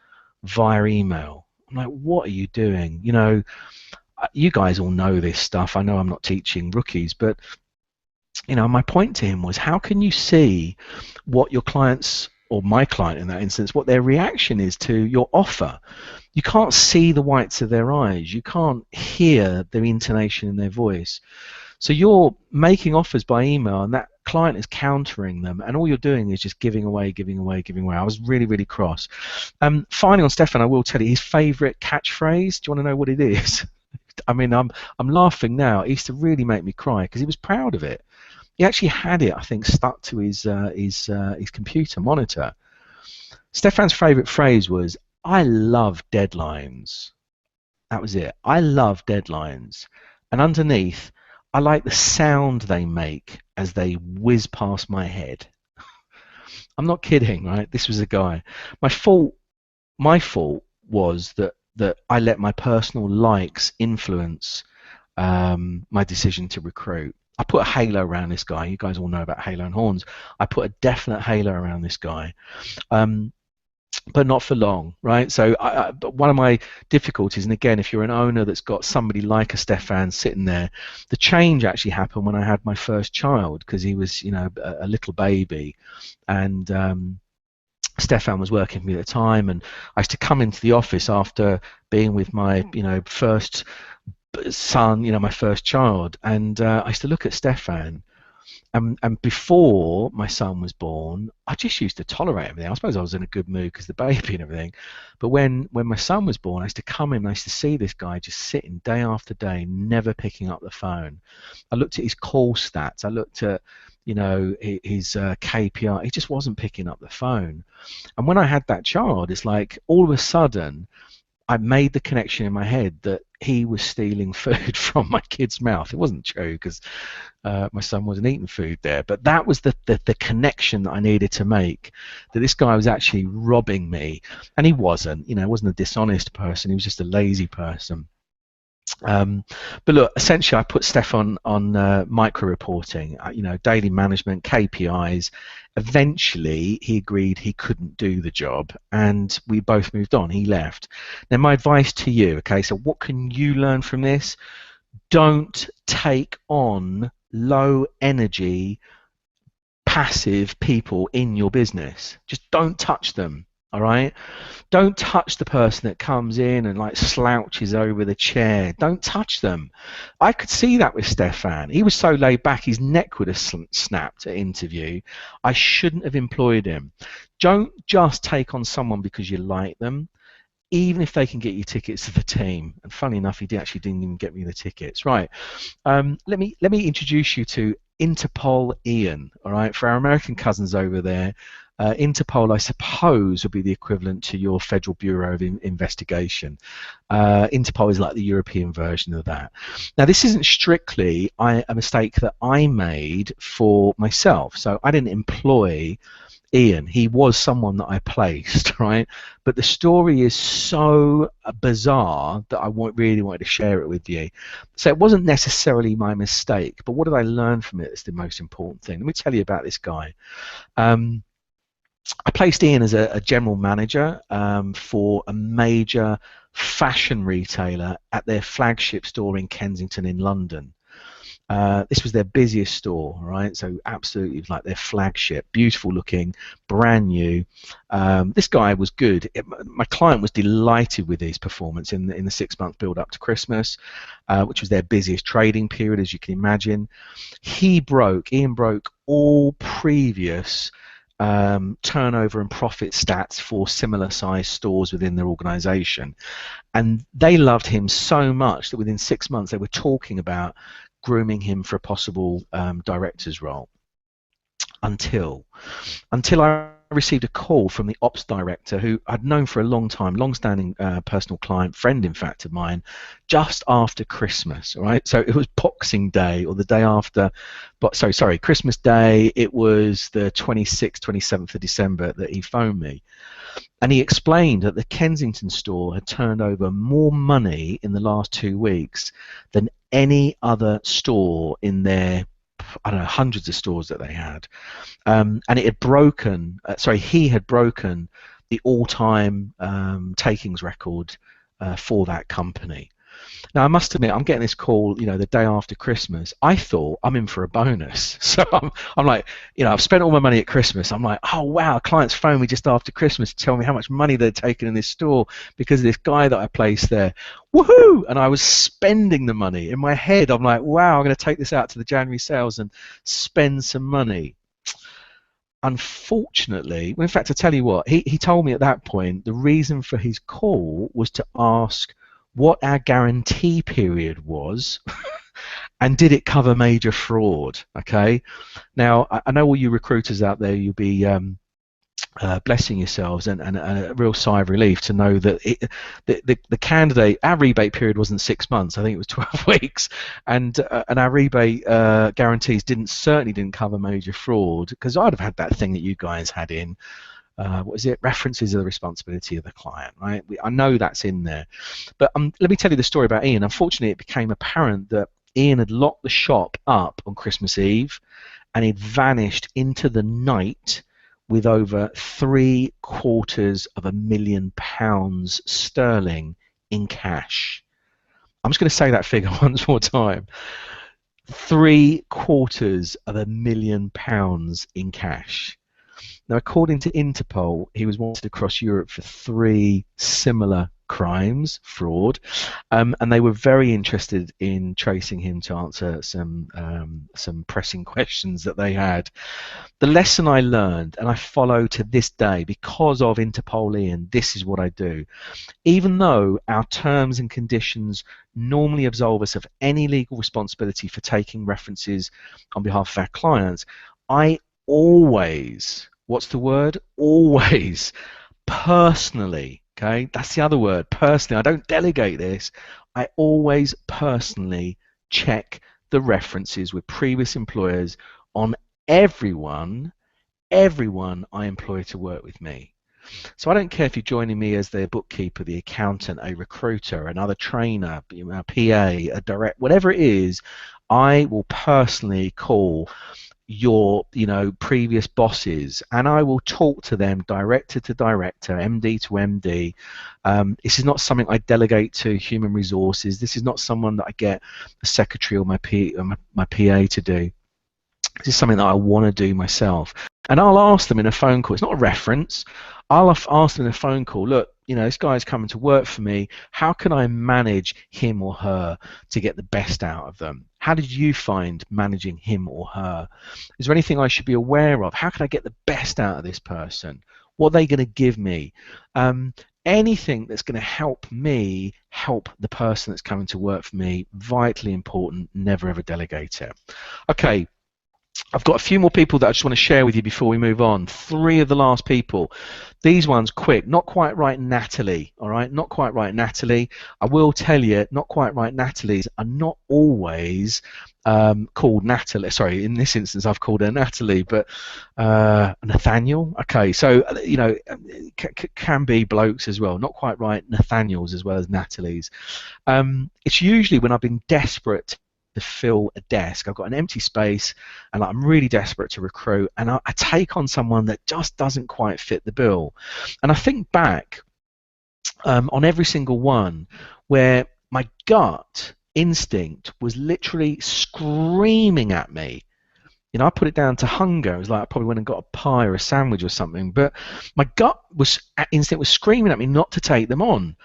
A: via email. I'm like, what are you doing? You guys all know this stuff. I know I'm not teaching rookies, but my point to him was, how can you see what your clients, or my client in that instance, what their reaction is to your offer? You can't see the whites of their eyes. You can't hear their intonation in their voice. So you're making offers by email, and that client is countering them, and all you're doing is just giving away. I was really, really cross. Finally, on Stefan, I will tell you his favourite catchphrase. Do you want to know what it is? I mean, I'm laughing now. It used to really make me cry because he was proud of it. He actually had it, I think, stuck to his computer monitor. Stefan's favourite phrase was, "I love deadlines." That was it. I love deadlines. And underneath, I like the sound they make as they whiz past my head. I'm not kidding, right? This was a guy. My fault my fault was that I let my personal likes influence my decision to recruit. I put a halo around this guy. You guys all know about halo and horns. I put a definite halo around this guy. But not for long, right? So but one of my difficulties, and again, if you're an owner that's got somebody like a Stefan sitting there, the change actually happened when I had my first child, because he was, a little baby, and Stefan was working for me at the time, and I used to come into the office after being with my, first son, my first child, and I used to look at Stefan. And before my son was born, I just used to tolerate everything. I suppose I was in a good mood because the baby and everything. But when my son was born, I used to come in and I used to see this guy just sitting day after day, never picking up the phone. I looked at his call stats. I looked at, his KPI. He just wasn't picking up the phone. And when I had that child, it's like all of a sudden, I made the connection in my head that he was stealing food from my kid's mouth. It wasn't true, because my son wasn't eating food there, but that was the connection that I needed to make, that this guy was actually robbing me. And he wasn't, he wasn't a dishonest person, he was just a lazy person. But look, essentially I put Stefan on micro reporting, daily management, KPIs. Eventually he agreed he couldn't do the job, and we both moved on. He left. Now my advice to you, okay, so what can you learn from this? Don't take on low energy, passive people in your business. Just don't touch them. All right, don't touch the person that comes in and like slouches over the chair. Don't touch them. I could see that with Stefan. He was so laid back, his neck would have snapped at interview. I shouldn't have employed him. Don't just take on someone because you like them, even if they can get you tickets to the team. And funny enough, he actually didn't even get me the tickets. Right. Let me introduce you to Interpol Ian. All right, for our American cousins over there. Interpol, I suppose, would be the equivalent to your Federal Bureau of Investigation. Interpol is like the European version of that. Now, this isn't strictly a mistake that I made for myself. So I didn't employ Ian. He was someone that I placed, right? But the story is so bizarre that I really wanted to share it with you. So it wasn't necessarily my mistake, but what did I learn from it? It's the most important thing. Let me tell you about this guy. I placed Ian as a general manager for a major fashion retailer at their flagship store in Kensington in London. This was their busiest store, right? So absolutely, it was like their flagship, beautiful looking, brand new. This guy was good. My client was delighted with his performance in the 6-month build up to Christmas, which was their busiest trading period, as you can imagine. Ian broke all previous turnover and profit stats for similar sized stores within their organization, and they loved him so much that within 6 months they were talking about grooming him for a possible director's role, until I received a call from the ops director, who I'd known for a long time, long-standing personal client, friend in fact of mine, just after Christmas. Right, so it was Boxing Day, or the day after, but sorry, Christmas Day. It was the 26th, 27th of December that he phoned me, and he explained that the Kensington store had turned over more money in the last 2 weeks than any other store in their, I don't know, hundreds of stores that they had. And it had broken, he had broken the all-time takings record for that company. Now, I must admit, I'm getting this call, the day after Christmas. I thought I'm in for a bonus. So I'm like, I've spent all my money at Christmas. I'm like, oh, wow, clients phone me just after Christmas to tell me how much money they're taking in this store because of this guy that I placed there. Woohoo! And I was spending the money. In my head, I'm like, wow, I'm going to take this out to the January sales and spend some money. Unfortunately, well, in fact, I tell you what, he told me at that point the reason for his call was to ask what our guarantee period was And did it cover major fraud? Okay. Now, I know all you recruiters out there, you'll be blessing yourselves and a real sigh of relief to know that the candidate, our rebate period wasn't 6 months. I think it was 12 weeks, and our rebate guarantees certainly didn't cover major fraud, because I'd have had that thing that you guys had in. What is it? References are the responsibility of the client, right? I know that's in there. But let me tell you the story about Ian. Unfortunately, it became apparent that Ian had locked the shop up on Christmas Eve, and he'd vanished into the night with over £750,000 sterling in cash. I'm just going to say that figure once more time. £750,000 in cash. Now, according to Interpol, he was wanted across Europe for 3 similar crimes, fraud, and they were very interested in tracing him to answer some pressing questions that they had. The lesson I learned, and I follow to this day because of Interpol Ian, this is what I do. Even though our terms and conditions normally absolve us of any legal responsibility for taking references on behalf of our clients, I always, what's the word? Always, personally, okay, that's the other word, personally, I don't delegate this, I always personally check the references with previous employers on everyone I employ to work with me. So I don't care if you're joining me as the bookkeeper, the accountant, a recruiter, another trainer, a PA, a direct, whatever it is, I will personally call your previous bosses, and I will talk to them director to director, MD to MD. This is not something I delegate to human resources. This is not someone that I get a secretary or my PA to do. This is something that I want to do myself. And I'll ask them in a phone call. It's not a reference. I'll ask them in a phone call, look, this guy's coming to work for me. How can I manage him or her to get the best out of them? How did you find managing him or her? Is there anything I should be aware of? How can I get the best out of this person? What are they going to give me? Anything that's going to help me help the person that's coming to work for me, vitally important. Never ever delegate it. Okay. I've got a few more people that I just want to share with you before we move on. 3 of the last people. These ones quick. Not quite right, Natalie. All right, not quite right, Natalie. I will tell you, not quite right, Natalie's are not always called Natalie. Sorry, in this instance, I've called her Natalie, but Nathaniel. Okay, so can be blokes as well. Not quite right, Nathaniels as well as Natalie's. It's usually when I've been desperate to fill a desk. I've got an empty space and I'm really desperate to recruit, and I take on someone that just doesn't quite fit the bill. And I think back on every single one where my gut instinct was literally screaming at me. I put it down to hunger. It was like I probably went and got a pie or a sandwich or something, but my gut instinct was screaming at me not to take them on.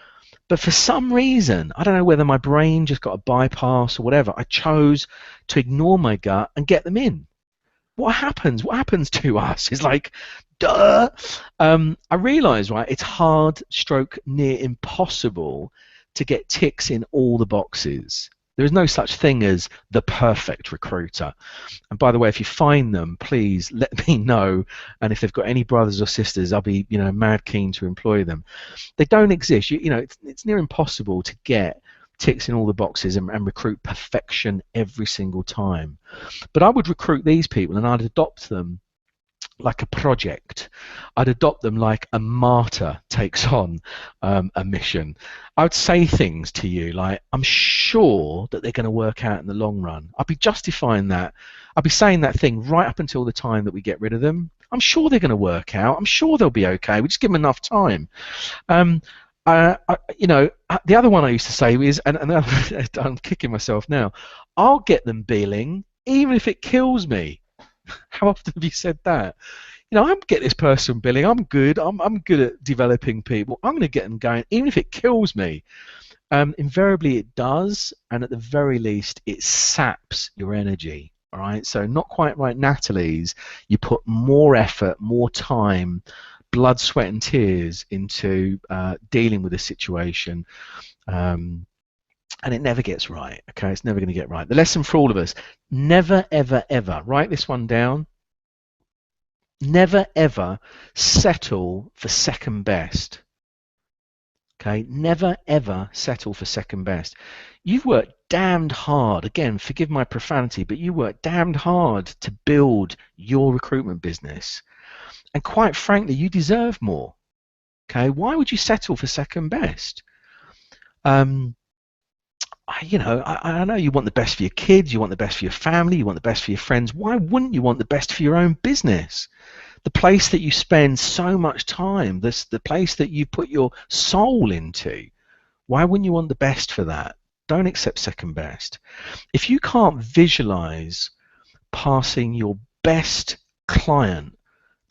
A: But for some reason, I don't know whether my brain just got a bypass or whatever, I chose to ignore my gut and get them in. What happens? What happens to us? It's like, duh. I realise, right, it's hard stroke near impossible to get ticks in all the boxes. There is no such thing as the perfect recruiter. And by the way, if you find them, please let me know. And if they've got any brothers or sisters, I'll be, mad keen to employ them. They don't exist. It's near impossible to get ticks in all the boxes and recruit perfection every single time. But I would recruit these people and I'd adopt them like a project. I'd adopt them like a martyr takes on a mission. I would say things to you like, I'm sure that they're going to work out in the long run. I'd be justifying that. I'd be saying that thing right up until the time that we get rid of them. I'm sure they're going to work out. I'm sure they'll be okay. We just give them enough time. The other one I used to say is, and I'm kicking myself now, I'll get them billing even if it kills me. How often have you said that? I'm get this person billing. I'm good. I'm good at developing people. I'm going to get them going, even if it kills me. Invariably, it does, and at the very least, it saps your energy. All right. So not quite right, Natalie's. You put more effort, more time, blood, sweat, and tears into dealing with a situation. and it never gets right. Okay, it's never going to get right. The lesson for all of us: never, ever, ever, write this one down. Never, ever settle for second best. Okay, never, ever settle for second best. You've worked damned hard. Again, forgive my profanity, but you worked damned hard to build your recruitment business. And quite frankly, you deserve more. Okay, why would you settle for second best? I know you want the best for your kids, you want the best for your family, you want the best for your friends. Why wouldn't you want the best for your own business? The place that you spend so much time, the place that you put your soul into. Why wouldn't you want the best for that? Don't accept second best. If you can't visualize passing your best client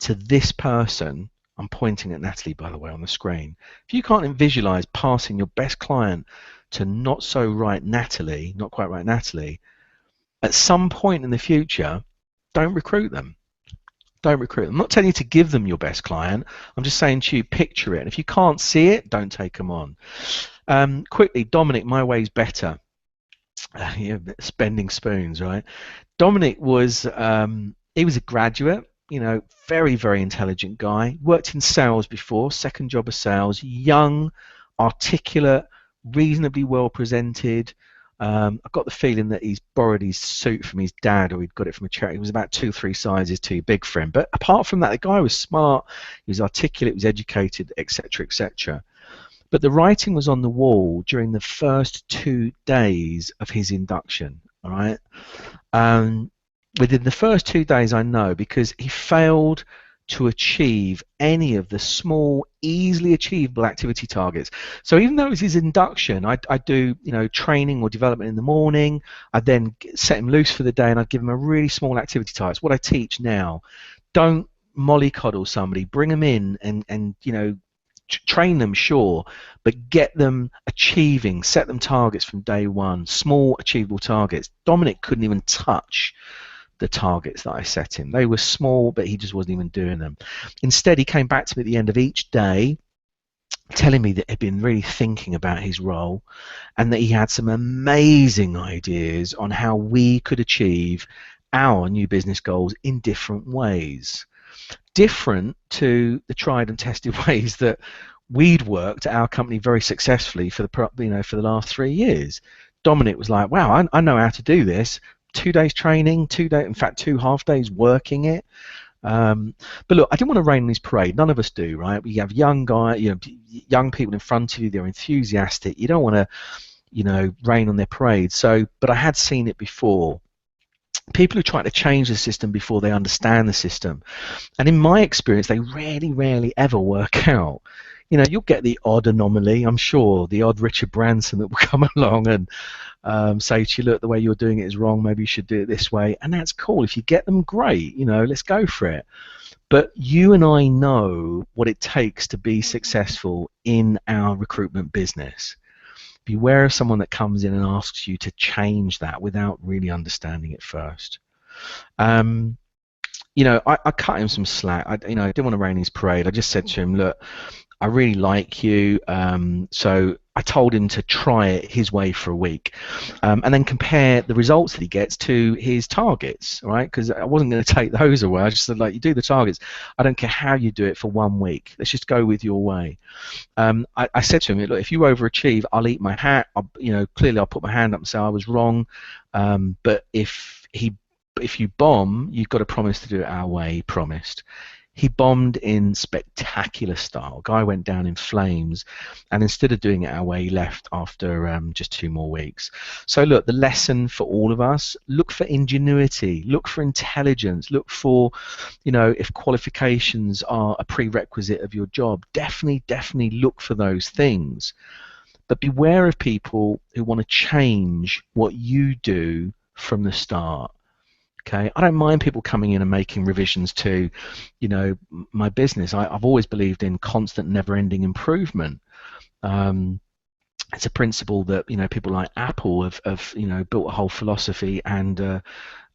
A: to this person, I'm pointing at Natalie, by the way, on the screen. If you can't visualize passing your best client to not so right Natalie, not quite right Natalie, at some point in the future, don't recruit them. Don't recruit them. I'm not telling you to give them your best client. I'm just saying to you, picture it. And if you can't see it, don't take them on. Quickly, Dominic, my way's better. Spending spoons, right? Dominic was, he was a graduate, very, very intelligent guy. Worked in sales before, second job of sales, young, articulate, reasonably well presented. I've got the feeling that he's borrowed his suit from his dad, or he'd got it from a charity. It was about 2-3 sizes too big for him. But apart from that, the guy was smart, he was articulate, he was educated, etc., etc. But the writing was on the wall during the first 2 days of his induction. All right. Within the first 2 days, I know, because he failed to achieve any of the small, easily achievable activity targets. So even though it was his induction, I do training or development in the morning. I'd then set him loose for the day, and I'd give him a really small activity target. It's what I teach now. Don't mollycoddle somebody. Bring them in and train them, sure, but get them achieving. Set them targets from day one. Small, achievable targets. Dominic couldn't even touch the targets that I set him. They were small, but he just wasn't even doing them. Instead, he came back to me at the end of each day telling me that he'd been really thinking about his role and that he had some amazing ideas on how we could achieve our new business goals in different ways. Different to the tried and tested ways that we'd worked at our company very successfully for the last 3 years. Dominic was like, wow, I know how to do this. 2 days training, 2 days, in fact 2 half days working it. But look, I didn't want to rain on his parade. None of us do, right? We have young young people in front of you. They're enthusiastic. You don't want to, rain on their parade. So, but I had seen it before. People who try to change the system before they understand the system, and in my experience, they rarely ever work out. You'll get the odd anomaly, I'm sure, the odd Richard Branson that will come along and say to you, look, the way you're doing it is wrong, maybe you should do it this way, and that's cool. If you get them, great, let's go for it. But you and I know what it takes to be successful in our recruitment business. Beware of someone that comes in and asks you to change that without really understanding it first. I cut him some slack. I didn't want to rain his parade. I just said to him, look, I really like you, so I told him to try it his way for a week, and then compare the results that he gets to his targets, right? Because I wasn't going to take those away. I just said, like, you do the targets. I don't care how you do it for 1 week. Let's just go with your way. I said to him, look, if you overachieve, I'll eat my hat. Clearly I'll put my hand up and say I was wrong. But if you bomb, you've got to promise to do it our way. He promised. He bombed in spectacular style. Guy went down in flames, and instead of doing it our way, he left after just 2 more weeks. So look, the lesson for all of us: look for ingenuity, look for intelligence, look for, if qualifications are a prerequisite of your job, definitely look for those things. But beware of people who want to change what you do from the start. Okay, I don't mind people coming in and making revisions to, my business. I've always believed in constant, never-ending improvement. It's a principle that people like Apple have built a whole philosophy and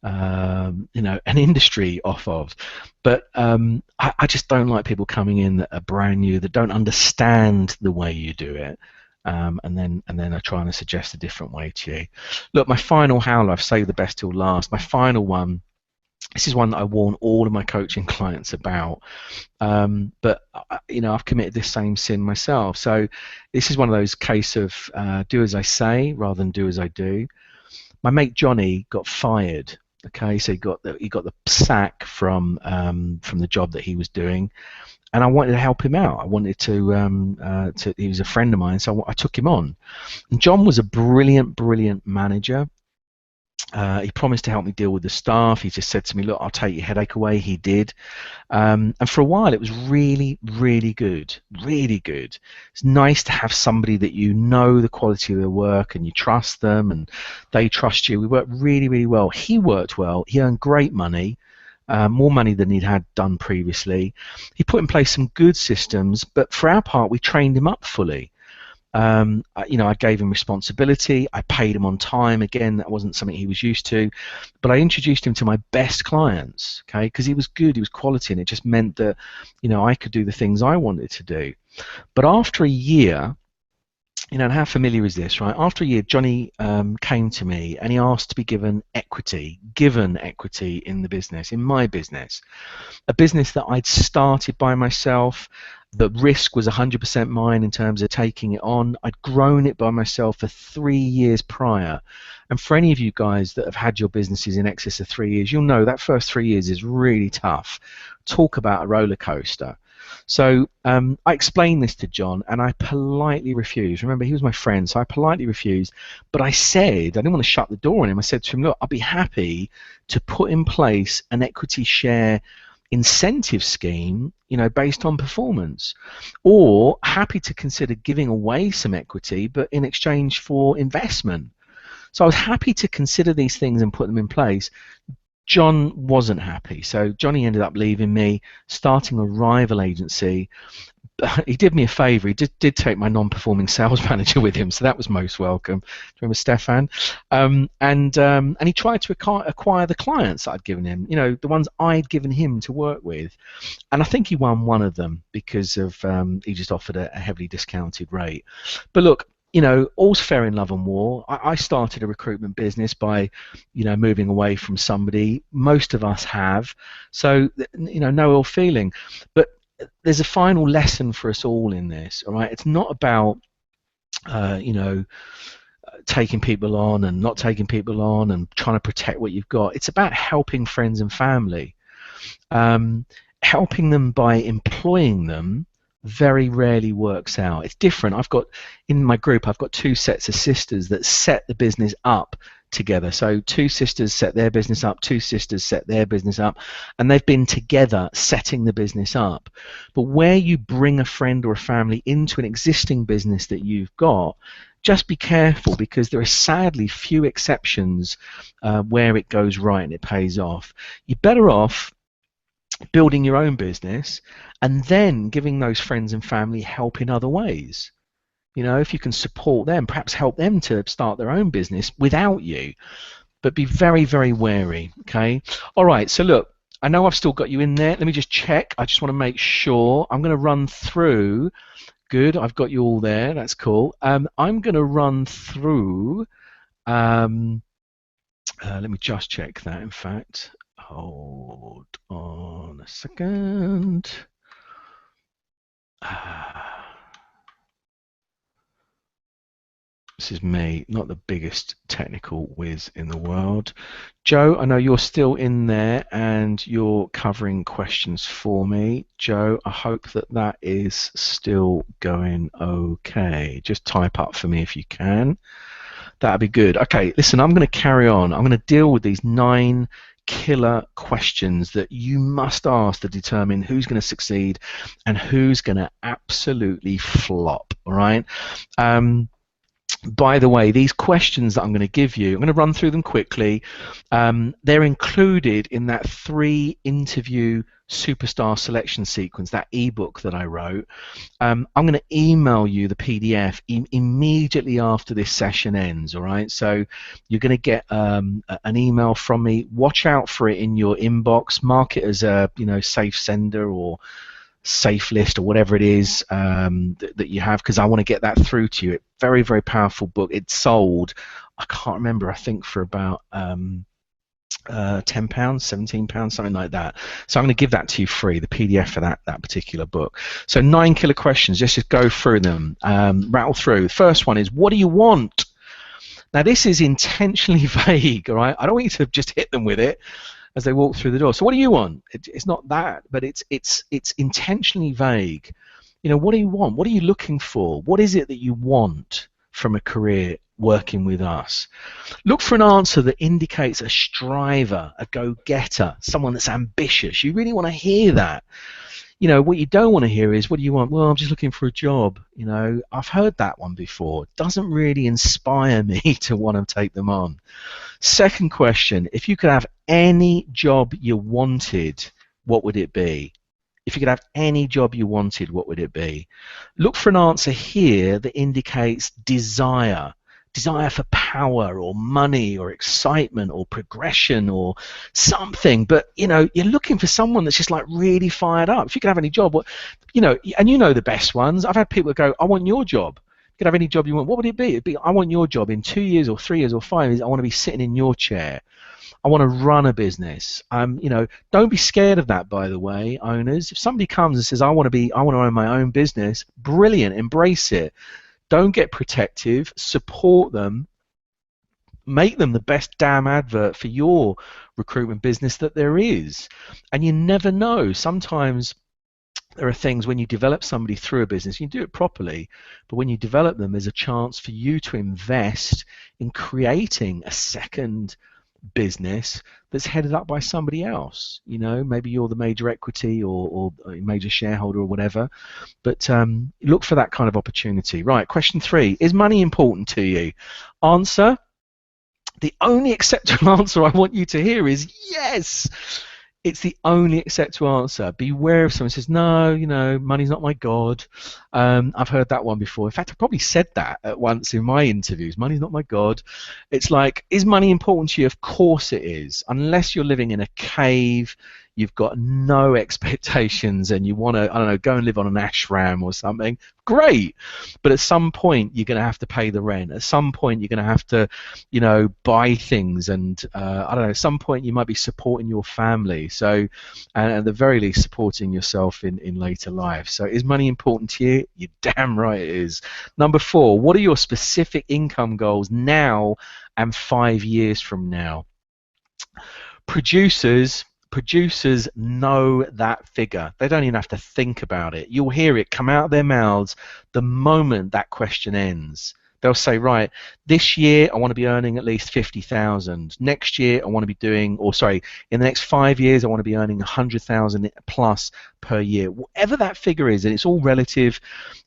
A: an industry off of. But I just don't like people coming in that are brand new, that don't understand the way you do it, and then I try and suggest a different way to you. Look, my final howler, I've saved the best till last. My final one, this is one that I warn all of my coaching clients about, but I've committed this same sin myself. So this is one of those case of do as I say rather than do as I do. My mate Johnny got fired. Okay, so he got the sack from the job that he was doing, and I wanted to help him out. I wanted to he was a friend of mine, so I took him on. And John was a brilliant manager. He promised to help me deal with the staff. He just said to me, look, I'll take your headache away. He did. And for a while, it was really good. It's nice to have somebody that you know the quality of their work and you trust them and they trust you. We worked really well. He worked well. He earned great money, more money than he'd had done previously. He put in place some good systems, but for our part, we trained him up fully. I gave him responsibility. I paid him on time. Again, that wasn't something he was used to, but I introduced him to my best clients, okay, because he was good, he was quality, and it just meant that, I could do the things I wanted to do. But after a year, and how familiar is this, right? After a year, Johnny came to me and he asked to be given equity in the business, in my business, a business that I'd started by myself. The risk was 100% mine in terms of taking it on. I'd grown it by myself for 3 years prior. And for any of you guys that have had your businesses in excess of 3 years, you'll know that first 3 years is really tough. Talk about a roller coaster. So I explained this to John and I politely refused. Remember, he was my friend, so I politely refused. But I said, I didn't want to shut the door on him. I said to him, look, I'll be happy to put in place an equity share incentive scheme, based on performance, or happy to consider giving away some equity, but in exchange for investment. So I was happy to consider these things and put them in place. John wasn't happy, so Johnny ended up leaving me, starting a rival agency. He did me a favour. He did take my non-performing sales manager with him, so that was most welcome. Do you remember Stefan? And he tried to acquire the clients that I'd given him, the ones I'd given him to work with. And I think he won one of them because of he just offered a heavily discounted rate. But look, all's fair in love and war. I started a recruitment business by, moving away from somebody. Most of us have. So, no ill feeling. But there's a final lesson for us all in this, all right? It's not about, taking people on and not taking people on and trying to protect what you've got. It's about helping friends and family. Helping them by employing them very rarely works out. It's different. In my group, I've got 2 sets of sisters that set the business up together. So 2 sisters set their business up, 2 sisters set their business up, and they've been together setting the business up. But where you bring a friend or a family into an existing business that you've got, just be careful, because there are sadly few exceptions where it goes right and it pays off. You're better off building your own business and then giving those friends and family help in other ways. If you can support them, perhaps help them to start their own business without you. But be very wary, okay? All right, so look, I know I've still got you in there. Let me just check. I just want to make sure. I'm going to run through. Good, I've got you all there. That's cool. I'm going to run through. Let me just check that, in fact. Hold on a second. This is me, not the biggest technical whiz in the world. Joe, I know you're still in there and you're covering questions for me. Joe, I hope that is still going okay. Just type up for me if you can. That'd be good. Okay, listen, I'm going to carry on. I'm going to deal with these 9 killer questions that you must ask to determine who's going to succeed and who's going to absolutely flop, all right? By the way, these questions that I'm going to give you, I'm going to run through them quickly. They're included in that 3 interview superstar selection sequence, that ebook that I wrote. I'm going to email you the PDF immediately after this session ends, all right? So you're going to get an email from me. Watch out for it in your inbox. Mark it as a safe sender or safe list or whatever it is that you have, because I want to get that through to you. Very, very powerful book. It's sold, I can't remember, I think for about £10, £17, something like that. So I'm going to give that to you free, the PDF for that particular book. So 9 killer questions. Just go through them, rattle through. The first one is, what do you want? Now this is intentionally vague, all right? I don't want you to just hit them with it as they walk through the door. So what do you want? It's not that, but it's intentionally vague. You know, what do you want? What are you looking for? What is it that you want from a career working with us? Look for an answer that indicates a striver, a go-getter, someone that's ambitious. You really want to hear that. You know, what you don't want to hear is, what do you want? Well, I'm just looking for a job. You know, I've heard that one before. It doesn't really inspire me to want to take them on. Second question, if you could have any job you wanted, what would it be? If you could have any job you wanted, what would it be? Look for an answer here that indicates desire. Desire for power or money or excitement or progression or something. But, you know, you're looking for someone that's just like really fired up. If you could have any job, what, you know, and you know the best ones. I've had people go, I want your job. You could have any job you want. What would it be? It'd be, I want your job in 2 years or 3 years or 5 years. I want to be sitting in your chair. I want to run a business. You know, don't be scared of that, by the way, owners. If somebody comes and says, I want to own my own business, brilliant, embrace it. Don't get protective, support them, make them the best damn advert for your recruitment business that there is. And you never know. Sometimes there are things when you develop somebody through a business, you do it properly, but when you develop them, there's a chance for you to invest in creating a second business that's headed up by somebody else. You know, maybe you're the major equity or a major shareholder or whatever, but look for that kind of opportunity. Right, question 3, is money important to you? Answer, the only acceptable answer I want you to hear is yes. It's the only acceptable answer. Beware if someone says, no, you know, money's not my God. I've heard that one before. In fact, I probably said that at once in my interviews. Money's not my God. It's like, is money important to you? Of course it is. Unless you're living in a cave, you've got no expectations, and you want to, I don't know, go and live on an ashram or something, great. But at some point, you're going to have to pay the rent. At some point, you're going to have to, you know, buy things. And I don't know, at some point, you might be supporting your family. So, and at the very least, supporting yourself in later life. So is money important to you? You're damn right it is. Number 4, what are your specific income goals now and 5 years from now? Producers know that figure. They don't even have to think about it. You'll hear it come out of their mouths the moment that question ends. They'll say, right, this year I want to be earning at least 50,000. Next year I want to be doing, or sorry, in the next 5 years I want to be earning 100,000 plus per year. Whatever that figure is, and it's all relative.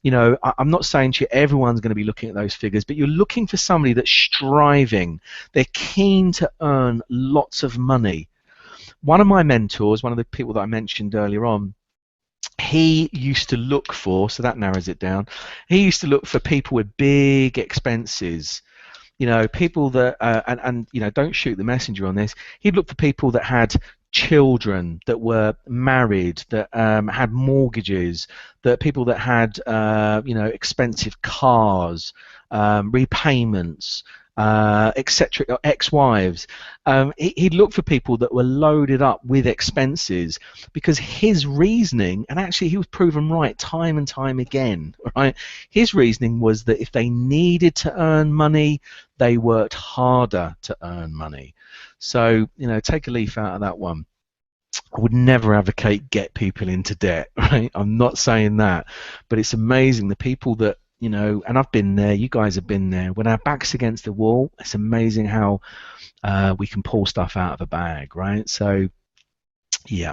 A: You know, I'm not saying to you everyone's going to be looking at those figures, but you're looking for somebody that's striving. They're keen to earn lots of money. One of my mentors, one of the people that I mentioned earlier on, he used to look for, so that narrows it down, he used to look for people with big expenses. You know, people that, and you know, don't shoot the messenger on this, he'd look for people that had children, that were married, that had mortgages, that people that had, you know, expensive cars, repayments, etc., ex-wives. He'd look for people that were loaded up with expenses, because his reasoning, and actually he was proven right time and time again, right? His reasoning was that if they needed to earn money, they worked harder to earn money. So, you know, take a leaf out of that one. I would never advocate get people into debt, right? I'm not saying that, but it's amazing the people that, you know, and I've been there, you guys have been there, when our back's against the wall, it's amazing how we can pull stuff out of a bag, right? So, yeah.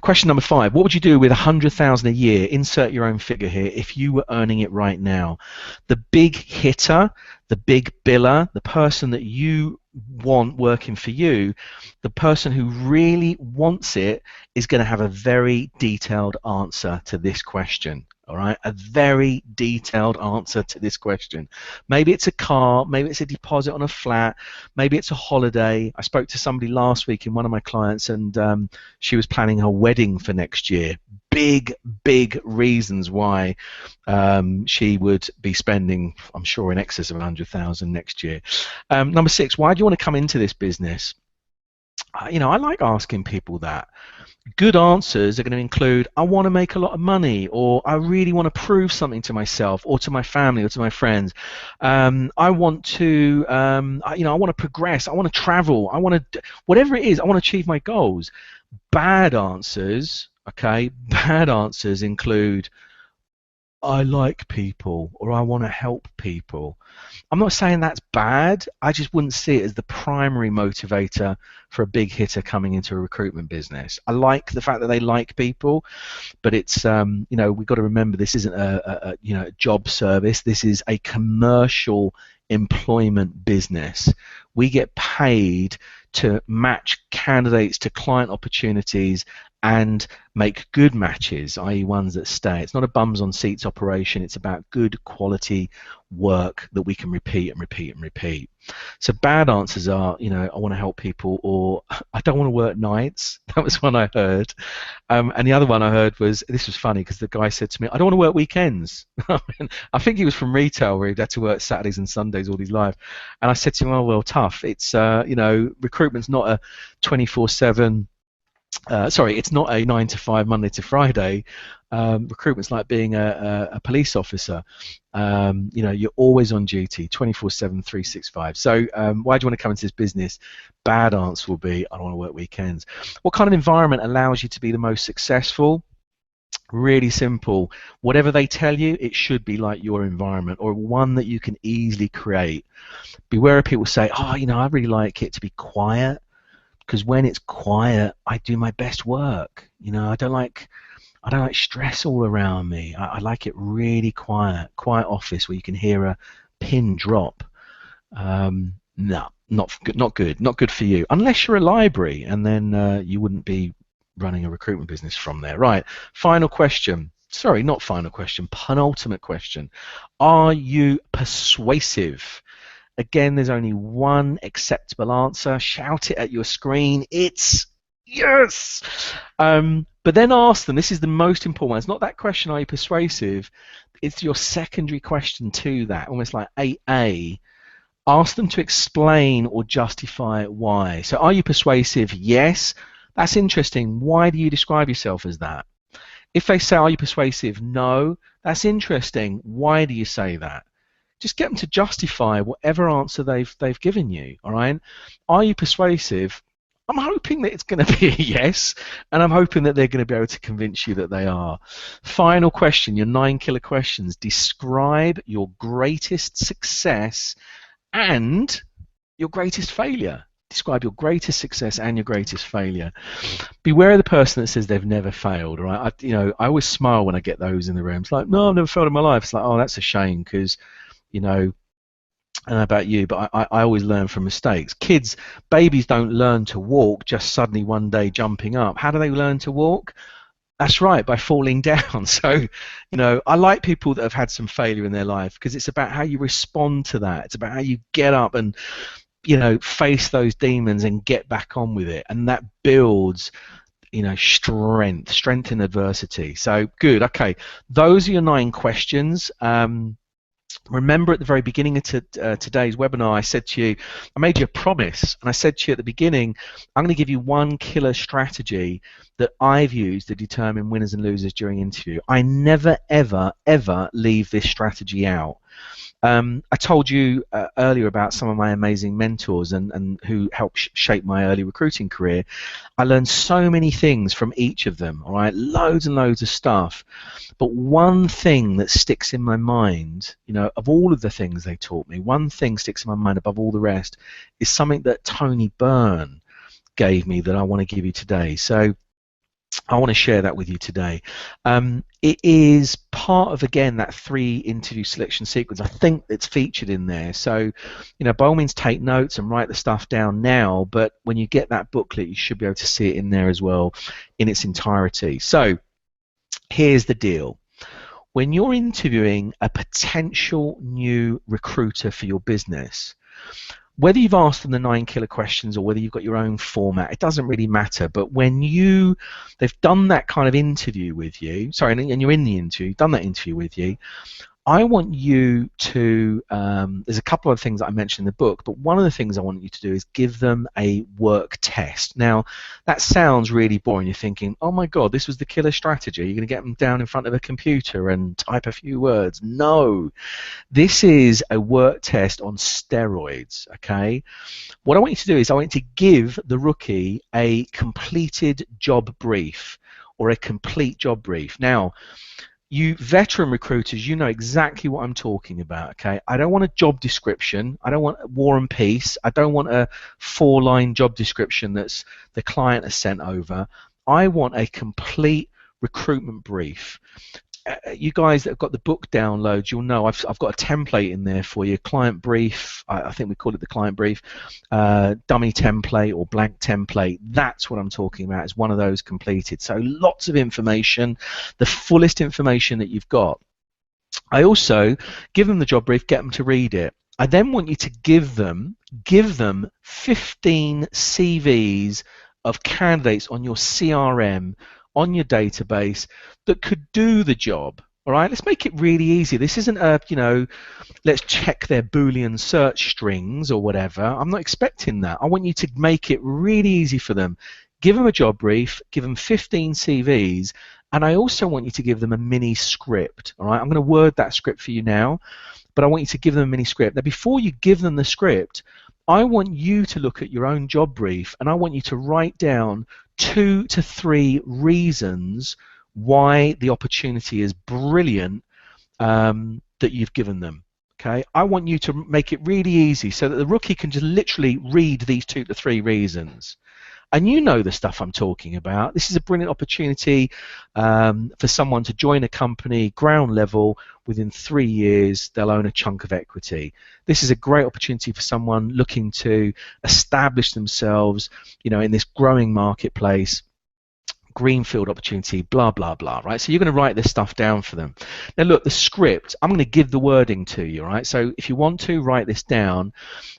A: Question number 5, what would you do with 100,000 a year? Insert your own figure here if you were earning it right now. The big hitter, the big biller, the person that you want working for you, the person who really wants it is going to have a very detailed answer to this question. All right, a very detailed answer to this question. Maybe it's a car, maybe it's a deposit on a flat, maybe it's a holiday. I spoke to somebody last week in one of my clients, and she was planning her wedding for next year. Big reasons why she would be spending, I'm sure, in excess of 100,000 next year. Number 6, why do you want to come into this business? I like asking people that. Good answers are going to include, I want to make a lot of money, or I really want to prove something to myself or to my family or to my friends. I want to, I want to progress. I want to travel. I want to, whatever it is, I want to achieve my goals. Bad answers, okay, bad answers include, I like people, or I want to help people. I'm not saying that's bad. I just wouldn't see it as the primary motivator for a big hitter coming into a recruitment business. I like the fact that they like people, but it's we've got to remember this isn't a job service. This is a commercial employment business. We get paid to match candidates to client opportunities and make good matches, i.e. ones that stay. It's not a bums on seats operation. It's about good quality work that we can repeat and repeat and repeat. So bad answers are, I want to help people, or I don't want to work nights. That was one I heard. And the other one I heard was, this was funny because the guy said to me, I don't want to work weekends. I think he was from retail where he'd had to work Saturdays and Sundays all his life. And I said to him, oh, well, tough. It's, recruitment's not a 24/7, it's not a 9 to 5 Monday to Friday. Recruitment's like being a police officer. You're always on duty, 24/7, 365. So why do you want to come into this business? Bad answer will be, I don't want to work weekends. What kind of environment allows you to be the most successful? Really simple. Whatever they tell you, it should be like your environment, or one that you can easily create. Beware of people say, I really like it to be quiet, because when it's quiet, I do my best work. I don't like stress all around me. I like it really quiet office where you can hear a pin drop. No, not good for you, unless you're a library, and then you wouldn't be running a recruitment business from there. Right, final question. Sorry, not final question, penultimate question. Are you persuasive? Again, there's only one acceptable answer. Shout it at your screen. It's yes. But then ask them, this is the most important one. It's not that question, are you persuasive? It's your secondary question to that, almost like 8A. Ask them to explain or justify why. So are you persuasive? Yes. That's interesting. Why do you describe yourself as that? If they say, are you persuasive? No. That's interesting. Why do you say that? Just get them to justify whatever answer they've given you. All right? Are you persuasive? I'm hoping that it's going to be a yes, and I'm hoping that they're going to be able to convince you that they are. Final question, your 9 killer questions. Describe your greatest success and your greatest failure. Describe your greatest success and your greatest failure. Beware of the person that says they've never failed. Right? I always smile when I get those in the room. It's like, no, I've never failed in my life. It's like, oh, that's a shame, because I don't know about you, but I always learn from mistakes. Babies don't learn to walk just suddenly one day jumping up. How do they learn to walk? That's right, by falling down. So, I like people that have had some failure in their life, because it's about how you respond to that. It's about how you get up and, face those demons and get back on with it. And that builds, strength in adversity. So good. Okay. Those are your 9 questions. Remember at the very beginning of today's webinar, I said to you, I made you a promise, and I said to you at the beginning, I'm going to give you one killer strategy that I've used to determine winners and losers during interview. I never, ever, ever leave this strategy out. I told you earlier about some of my amazing mentors and who helped shape my early recruiting career. I learned so many things from each of them, all right, loads and loads of stuff. But one thing that sticks in my mind, of all of the things they taught me, one thing sticks in my mind above all the rest is something that Tony Byrne gave me that I want to give you today. So I want to share that with you today. It is part of, again, that 3 interview selection sequence. I think it's featured in there. So, by all means take notes and write the stuff down now, but when you get that booklet, you should be able to see it in there as well in its entirety. So, here's the deal. when you're interviewing a potential new recruiter for your business, whether you've asked them the 9 killer questions or whether you've got your own format, it doesn't really matter. But when they've done that kind of interview with you, and you're in the interview, you've done that interview with you, I want you to, there's a couple of things that I mentioned in the book, but one of the things I want you to do is give them a work test. Now, that sounds really boring. You're thinking, oh my God, this was the killer strategy. You're going to get them down in front of a computer and type a few words. No, this is a work test on steroids, okay? What I want you to do is I want you to give the rookie a completed job brief or a complete job brief. Now, you veteran recruiters, you know exactly what I'm talking about, okay? I don't want a job description. I don't want War and Peace. I don't want a 4-line job description that's the client has sent over. I want a complete recruitment brief. You guys that have got the book downloads, you'll know I've got a template in there for you. Client brief, I think we call it the client brief, dummy template or blank template. That's what I'm talking about. It's one of those completed. So lots of information, the fullest information that you've got. I also give them the job brief, get them to read it. I then want you to give them 15 CVs of candidates on your CRM, on your database that could do the job. All right, let's make it really easy. This isn't a, let's check their Boolean search strings or whatever. I'm not expecting that. I want you to make it really easy for them. Give them a job brief, give them 15 CVs, and I also want you to give them a mini script. All right, I'm going to word that script for you now, but I want you to give them a mini script. Now, before you give them the script, I want you to look at your own job brief, and I want you to write down 2 to 3 reasons why the opportunity is brilliant that you've given them. Okay, I want you to make it really easy so that the rookie can just literally read these 2 to 3 reasons. And you know the stuff I'm talking about. This is a brilliant opportunity for someone to join a company, ground level. Within 3 years, they'll own a chunk of equity. This is a great opportunity for someone looking to establish themselves, in this growing marketplace. Greenfield opportunity, blah, blah, blah, right? So you're going to write this stuff down for them. Now, look, the script, I'm going to give the wording to you, right? So if you want to write this down,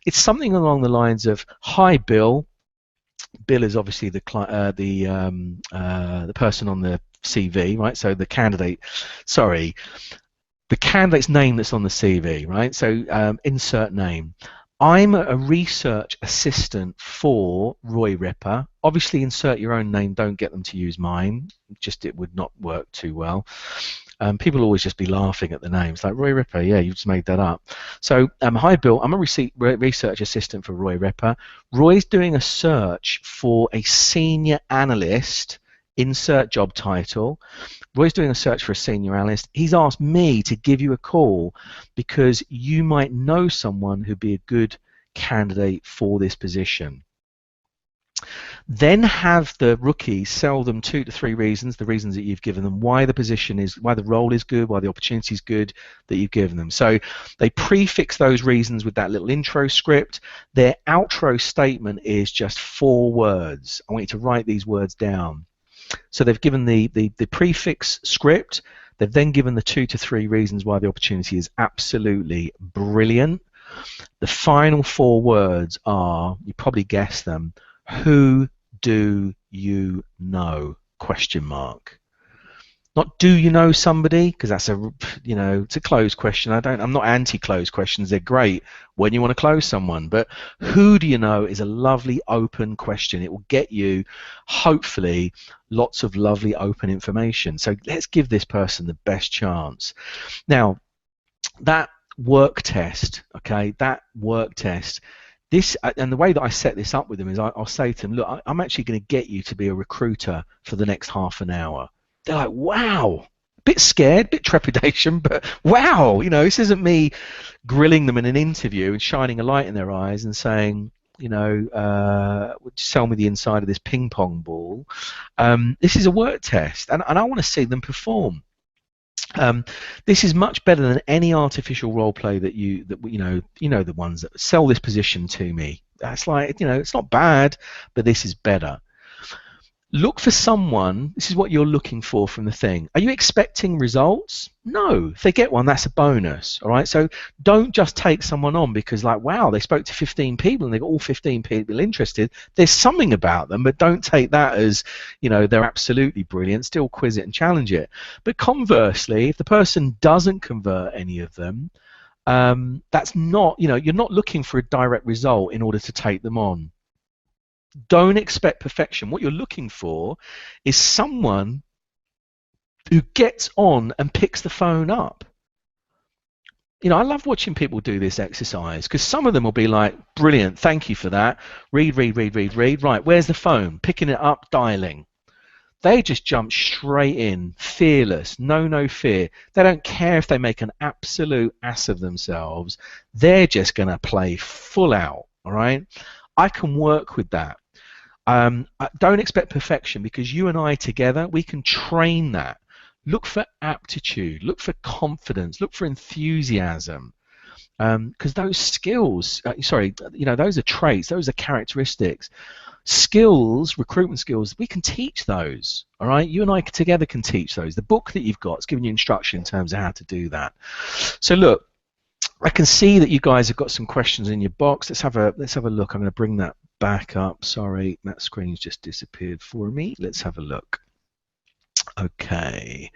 A: it's something along the lines of, hi, Bill. Bill is obviously the person on the CV, right? So the candidate, the candidate's name that's on the CV, right? So insert name. I'm a research assistant for Roy Ripper. Obviously, insert your own name. Don't get them to use mine. It would not work too well. People always just be laughing at the names, like Roy Ripper. Yeah, you just made that up. So, hi Bill. I'm a research assistant for Roy Ripper. Roy's doing a search for a senior analyst. Insert job title. Roy's doing a search for a senior analyst. He's asked me to give you a call because you might know someone who'd be a good candidate for this position. Then have the rookie sell them 2 to 3 reasons, the reasons that you've given them, why the role is good, why the opportunity is good that you've given them. So they prefix those reasons with that little intro script. Their outro statement is just 4 words. I want you to write these words down. So they've given the prefix script. They've then given the 2 to 3 reasons why the opportunity is absolutely brilliant. The final 4 words are, you probably guessed them, who do you know? Question mark. Not do you know somebody, because that's it's a closed question. I'm not anti-closed questions. They're great when you want to close someone. But who do you know is a lovely open question. It will get you, hopefully, lots of lovely open information. So let's give this person the best chance. Now, that work test, okay, and the way that I set this up with them is I'll say to them, look, I'm actually going to get you to be a recruiter for the next half an hour. They're like, wow, bit scared, bit trepidation, but wow, this isn't me grilling them in an interview and shining a light in their eyes and saying, sell me the inside of this ping pong ball. This is a work test, and I want to see them perform. This is much better than any artificial role play that the ones that sell this position to me. That's like, it's not bad, but this is better. Look for someone. This is what you're looking for from the thing. Are you expecting results? No. If they get one, that's a bonus. All right. So don't just take someone on because, like, wow, they spoke to 15 people and they got all 15 people interested. There's something about them, but don't take that as, they're absolutely brilliant. Still quiz it and challenge it. But conversely, if the person doesn't convert any of them, that's not, you're not looking for a direct result in order to take them on. Don't expect perfection. What you're looking for is someone who gets on and picks the phone up. I love watching people do this exercise because some of them will be like, brilliant, thank you for that. Read. Right, where's the phone? Picking it up, dialing. They just jump straight in, fearless, no fear. They don't care if they make an absolute ass of themselves. They're just going to play full out, all right? I can work with that. Don't expect perfection because you and I together, we can train that. Look for aptitude, look for confidence, look for enthusiasm. Because those skills, those are traits, those are characteristics. Skills, recruitment skills, we can teach those, all right? You and I together can teach those. The book that you've got is giving you instruction in terms of how to do that. So look, I can see that you guys have got some questions in your box. Let's have a look. I'm going to bring that back up. Sorry, that screen's just disappeared for me. Let's have a look. Okay.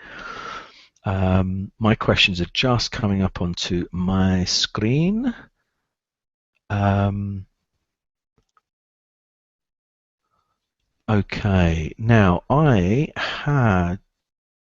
A: My questions are just coming up onto my screen. Okay, now I had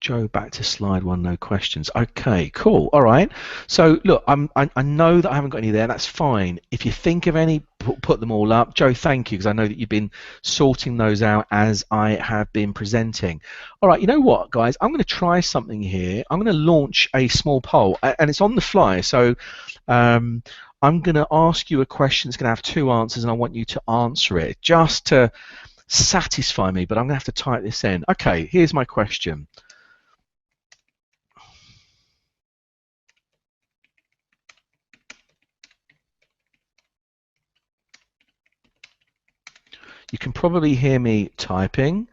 A: Joe back to slide one, no questions. Okay, cool. All right. So look, I know that I haven't got any there. That's fine. If you think of any, put them all up. Joe, thank you, because I know that you've been sorting those out as I have been presenting. All right. You know what, guys? I'm going to try something here. I'm going to launch a small poll, and it's on the fly. So I'm going to ask you a question. It's going to have two answers, and I want you to answer it just to satisfy me. But I'm going to have to type this in. Okay. Here's my question. You can probably hear me typing,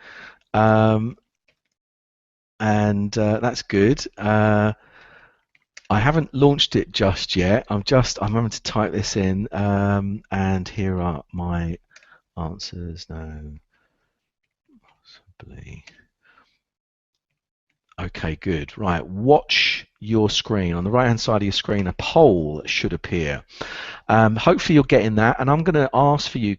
A: and that's good. I haven't launched it just yet. I'm having to type this in, and here are my answers now. Possibly. Okay, good. Right, watch your screen. On the right-hand side of your screen, a poll should appear. Hopefully you're getting that, and I'm going to ask for you